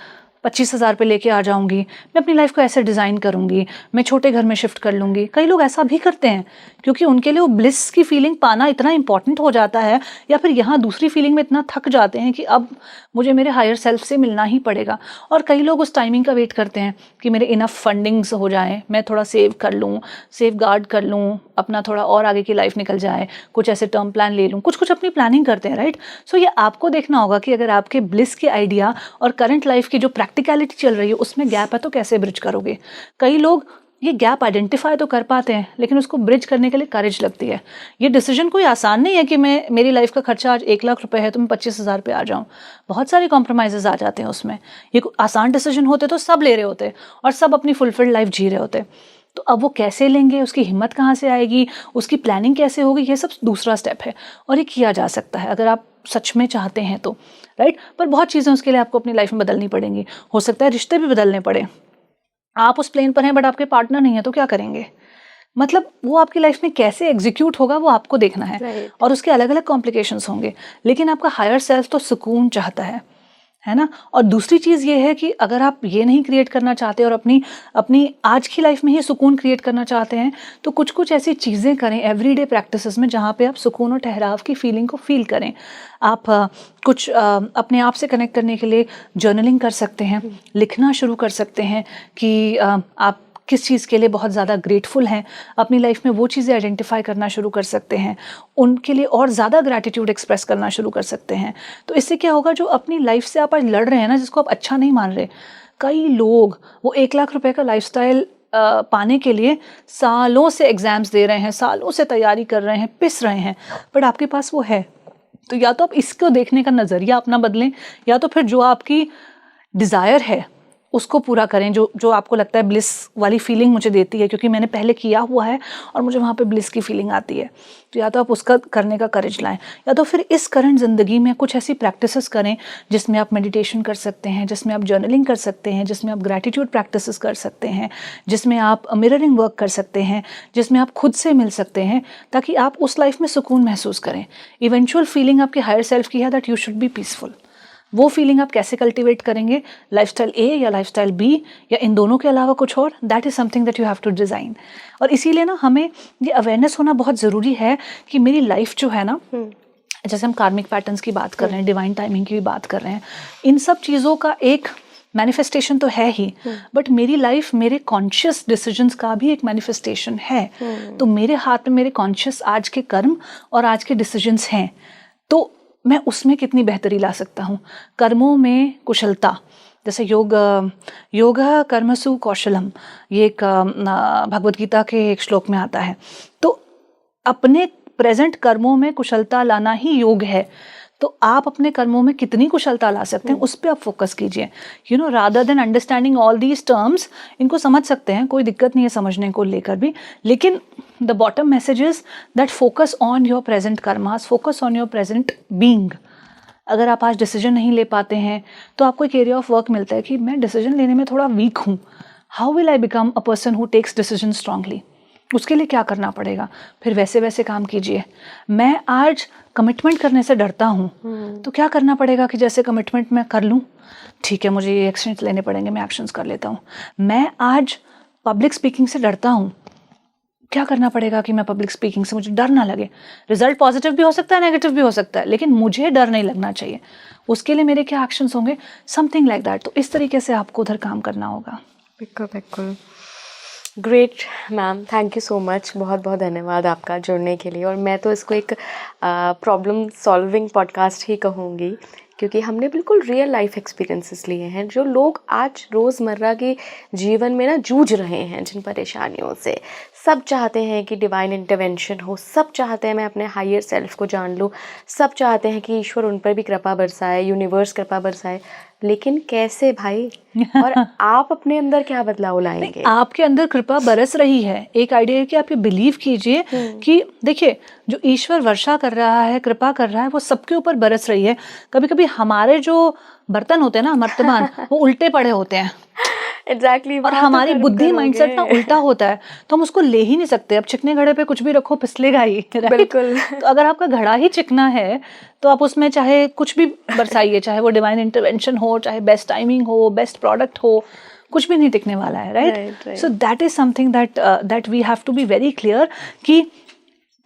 25,000 रुपये लेके आ जाऊंगी, मैं अपनी लाइफ को ऐसे डिज़ाइन करूंगी, मैं छोटे घर में शिफ्ट कर लूंगी। कई लोग ऐसा भी करते हैं क्योंकि उनके लिए वो ब्लिस की फीलिंग पाना इतना इंपॉर्टेंट हो जाता है, या फिर यहाँ दूसरी फीलिंग में इतना थक जाते हैं कि अब मुझे मेरे हायर सेल्फ से मिलना ही पड़ेगा। और कई लोग उस टाइमिंग का वेट करते हैं कि मेरे इनफ फंडिंग्स हो जाए, मैं थोड़ा सेव कर लूँ, सेफ गार्ड कर लूँ, अपना थोड़ा और आगे की लाइफ निकल जाए, कुछ ऐसे टर्म प्लान ले लूँ, कुछ अपनी प्लानिंग करते हैं, राइट। सो ये आपको देखना होगा कि अगर आपके ब्लिस के आइडिया और करंट लाइफ की जो प्रैक्टिकलिटी चल रही है उसमें गैप है तो कैसे ब्रिज करोगे। कई लोग ये गैप आइडेंटिफाई तो कर पाते हैं लेकिन उसको ब्रिज करने के लिए करेज लगती है। ये डिसीजन कोई आसान नहीं है कि मेरी लाइफ का खर्चा आज 1 लाख रुपए है तो मैं 25,000 पे आ जाऊं। बहुत सारे कॉम्प्रोमाइजेस आ जाते हैं उसमें। ये आसान डिसीजन होते तो सब ले रहे होते और सब अपनी फुलफिल्ड लाइफ जी रहे होते। तो अब वो कैसे लेंगे, उसकी हिम्मत कहाँ से आएगी, उसकी प्लानिंग कैसे होगी, ये सब दूसरा स्टेप है और ये किया जा सकता है अगर आप सच में चाहते हैं तो, राइट। पर बहुत चीज़ें उसके लिए आपको अपनी लाइफ में बदलनी पड़ेंगी। हो सकता है रिश्ते भी बदलने पड़े। आप उस प्लेन पर हैं बट आपके पार्टनर नहीं है तो क्या करेंगे। मतलब वो आपकी लाइफ में कैसे एग्जीक्यूट होगा वो आपको देखना है, Right. और उसके अलग अलग कॉम्प्लिकेशंस होंगे। लेकिन आपका हायर सेल्फ तो सुकून चाहता है ना। और दूसरी चीज़ ये है कि अगर आप ये नहीं क्रिएट करना चाहते और अपनी आज की लाइफ में ही सुकून क्रिएट करना चाहते हैं तो कुछ ऐसी चीज़ें करें एवरीडे प्रैक्टिसेस में जहाँ पे आप सुकून और ठहराव की फीलिंग को फील करें। आप कुछ अपने आप से कनेक्ट करने के लिए जर्नलिंग कर सकते हैं, लिखना शुरू कर सकते हैं कि आप किस चीज़ के लिए बहुत ज़्यादा ग्रेटफुल हैं, अपनी लाइफ में वो चीज़ें आइडेंटिफाई करना शुरू कर सकते हैं, उनके लिए और ज़्यादा ग्रैटिट्यूड एक्सप्रेस करना शुरू कर सकते हैं। तो इससे क्या होगा, जो अपनी लाइफ से आप आज लड़ रहे हैं ना, जिसको आप अच्छा नहीं मान रहे, कई लोग वो 1 लाख रुपए का लाइफस्टाइल पाने के लिए सालों से एग्ज़ाम्स दे रहे हैं, सालों से तैयारी कर रहे हैं, पिस रहे हैं, बट आपके पास वो है। तो या तो आप इसको देखने का नज़रिया अपना बदलें, या तो फिर जो आपकी डिज़ायर है उसको पूरा करें, जो आपको लगता है ब्लिस वाली फीलिंग मुझे देती है क्योंकि मैंने पहले किया हुआ है और मुझे वहाँ पे ब्लिस की फीलिंग आती है। तो या तो आप उसका करने का करेज लाएं, या तो फिर इस करंट ज़िंदगी में कुछ ऐसी प्रैक्टिसेस करें जिसमें आप मेडिटेशन कर सकते हैं, जिसमें आप जर्नलिंग कर सकते हैं, जिसमें आप ग्रैटिट्यूड प्रैक्टिसेस कर सकते हैं, जिसमें आप मिररिंग वर्क कर सकते हैं, जिसमें आप खुद से मिल सकते हैं, ताकि आप उस लाइफ में सुकून महसूस करें। इवेंचुअल फीलिंग आपके हायर सेल्फ की है that you should be peaceful. वो फीलिंग आप कैसे कल्टीवेट करेंगे, लाइफस्टाइल ए या लाइफस्टाइल बी या इन दोनों के अलावा कुछ और, that is something that you have to design. और इसीलिए ना हमें ये अवेयरनेस होना बहुत ज़रूरी है कि मेरी लाइफ जो है ना, जैसे हम कार्मिक पैटर्न्स की बात कर रहे हैं, डिवाइन टाइमिंग की भी बात कर रहे हैं, इन सब चीज़ों का एक मैनिफेस्टेशन तो है ही, बट मेरी लाइफ मेरे कॉन्शियस डिसीजंस का भी एक मैनिफेस्टेशन है। तो मेरे हाथ में मेरे कॉन्शियस आज के कर्म और आज के डिसीजंस हैं, तो मैं उसमें कितनी बेहतरी ला सकता हूँ। कर्मों में कुशलता, जैसे योग कर्मसु कौशलम, ये एक भगवद गीता के एक श्लोक में आता है। तो अपने प्रेजेंट कर्मों में कुशलता लाना ही योग है। तो आप अपने कर्मों में कितनी कुशलता ला सकते हैं उस पर आप फोकस कीजिए। You know, rather than understanding all these terms, इनको समझ सकते हैं, कोई दिक्कत नहीं है समझने को लेकर भी, लेकिन the bottom message is that focus on your present karmas, focus on your present being. अगर आप आज डिसीजन नहीं ले पाते हैं तो आपको एक एरिया ऑफ वर्क मिलता है कि मैं डिसीजन लेने में थोड़ा वीक हूँ। How will I become a person who takes decision strongly? उसके लिए क्या करना पड़ेगा? फिर वैसे वैसे काम कीजिए। मैं आज कमिटमेंट करने से डरता हूँ, तो क्या करना पड़ेगा कि जैसे कमिटमेंट मैं कर लूँ, ठीक है, मुझे ये एक्शंस लेने पड़ेंगे, मैं एक्शंस कर लेता हूँ। मैं आज पब्लिक स्पीकिंग से डरता हूँ, क्या करना पड़ेगा कि मैं पब्लिक स्पीकिंग से मुझे डर ना लगे। रिजल्ट पॉजिटिव भी हो सकता है, नेगेटिव भी हो सकता है, लेकिन मुझे डर नहीं लगना चाहिए। उसके लिए मेरे क्या एक्शंस होंगे, समथिंग लाइक दैट। तो इस तरीके से आपको उधर काम करना होगा। बिल्कुल बिल्कुल। Great ma'am, thank you so much, बहुत बहुत धन्यवाद आपका जुड़ने के लिए। और मैं तो इसको एक प्रॉब्लम सॉल्विंग पॉडकास्ट ही कहूँगी, क्योंकि हमने बिल्कुल रियल लाइफ एक्सपीरियंसेस लिए हैं जो लोग आज रोज़मर्रा के जीवन में ना जूझ रहे हैं जिन परेशानियों से। सब चाहते हैं कि डिवाइन इंटरवेंशन हो, सब चाहते हैं मैं अपने हायर सेल्फ को जान लूँ, सब चाहते हैं कि ईश्वर उन पर भी कृपा बरसाए, यूनिवर्स कृपा बरसाए, लेकिन कैसे भाई? और आप अपने अंदर क्या बदलाव लाएंगे? आपके अंदर कृपा बरस रही है। एक आइडिया है कि आप ये बिलीव कीजिए कि देखिए, जो ईश्वर वर्षा कर रहा है, कृपा कर रहा है, वो सबके ऊपर बरस रही है। कभी कभी हमारे जो बर्तन होते हैं ना, मर्तबान, वो उल्टे पड़े होते हैं। एग्जैक्टली और हमारी बुद्धि माइंडसेट ना उल्टा होता है, तो हम उसको ले ही नहीं सकते। अब चिकने घड़े पे कुछ भी रखो फिसलेगा ही, right? बिल्कुल। तो अगर आपका घड़ा ही चिकना है तो आप उसमें चाहे कुछ भी बरसाइए, चाहे वो डिवाइन इंटरवेंशन हो, चाहे बेस्ट टाइमिंग हो, बेस्ट प्रोडक्ट हो, कुछ भी नहीं टिकने वाला है, right? So that is something that we have to be very clear कि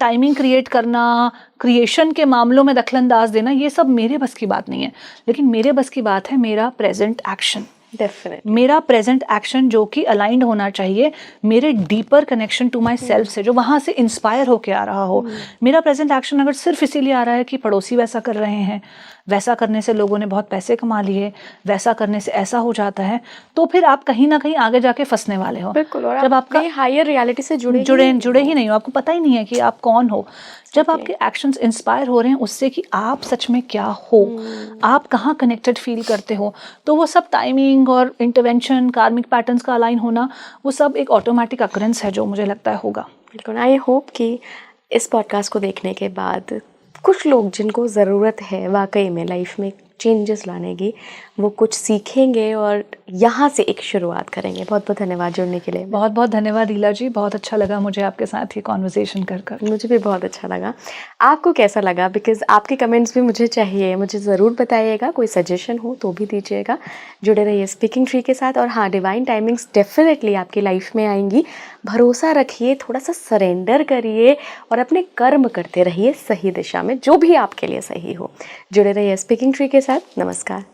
टाइमिंग क्रिएट करना, क्रिएशन के मामलों में दखलंदाज देना, ये सब मेरे बस की बात नहीं है। लेकिन मेरे बस की बात है मेरा प्रेजेंट एक्शन। डेफिनेटली मेरा प्रेजेंट एक्शन जो कि अलाइंड होना चाहिए मेरे deeper connection to my self से, जो वहाँ से इंस्पायर होके आ रहा हो। मेरा प्रेजेंट एक्शन अगर सिर्फ इसीलिए आ रहा है कि पड़ोसी वैसा कर रहे हैं, वैसा करने से लोगों ने बहुत पैसे कमा लिए, वैसा करने से ऐसा हो जाता है, तो फिर आप कहीं ना कहीं आगे जाके फंसने वाले हो। बिल्कुल। और जब आपका हायर रियलिटी से जुड़े ही नहीं हो, आपको पता ही नहीं है कि आप कौन हो। जब आपके एक्शंस इंस्पायर हो रहे हैं उससे कि आप सच में क्या हो, आप कहाँ कनेक्टेड फील करते हो, तो वो सब टाइमिंग और इंटरवेंशन, कार्मिक पैटर्न्स का अलाइन होना, वो सब एक ऑटोमेटिक अकरेंस है जो मुझे लगता है होगा। बिल्कुल। आई होप कि इस पॉडकास्ट को देखने के बाद कुछ लोग जिनको ज़रूरत है वाकई में लाइफ में चेंजेस लाने की, वो कुछ सीखेंगे और यहाँ से एक शुरुआत करेंगे। बहुत बहुत धन्यवाद जुड़ने के लिए। बहुत बहुत धन्यवाद लीला जी, बहुत अच्छा लगा मुझे आपके साथ ये कॉन्वर्सेशन कर। मुझे भी बहुत अच्छा लगा। आपको कैसा लगा? बिकॉज़ आपके कमेंट्स भी मुझे चाहिए, मुझे ज़रूर बताइएगा। कोई सजेशन हो तो भी दीजिएगा। जुड़े रहिए स्पीकिंग ट्री के साथ। और हाँ, डिवाइन टाइमिंग्स डेफिनेटली आपकी लाइफ में आएंगी। भरोसा रखिए, थोड़ा सा सरेंडर करिए और अपने कर्म करते रहिए सही दिशा में, जो भी आपके लिए सही हो। जुड़े रहिए स्पीकिंग ट्री के साथ। नमस्कार।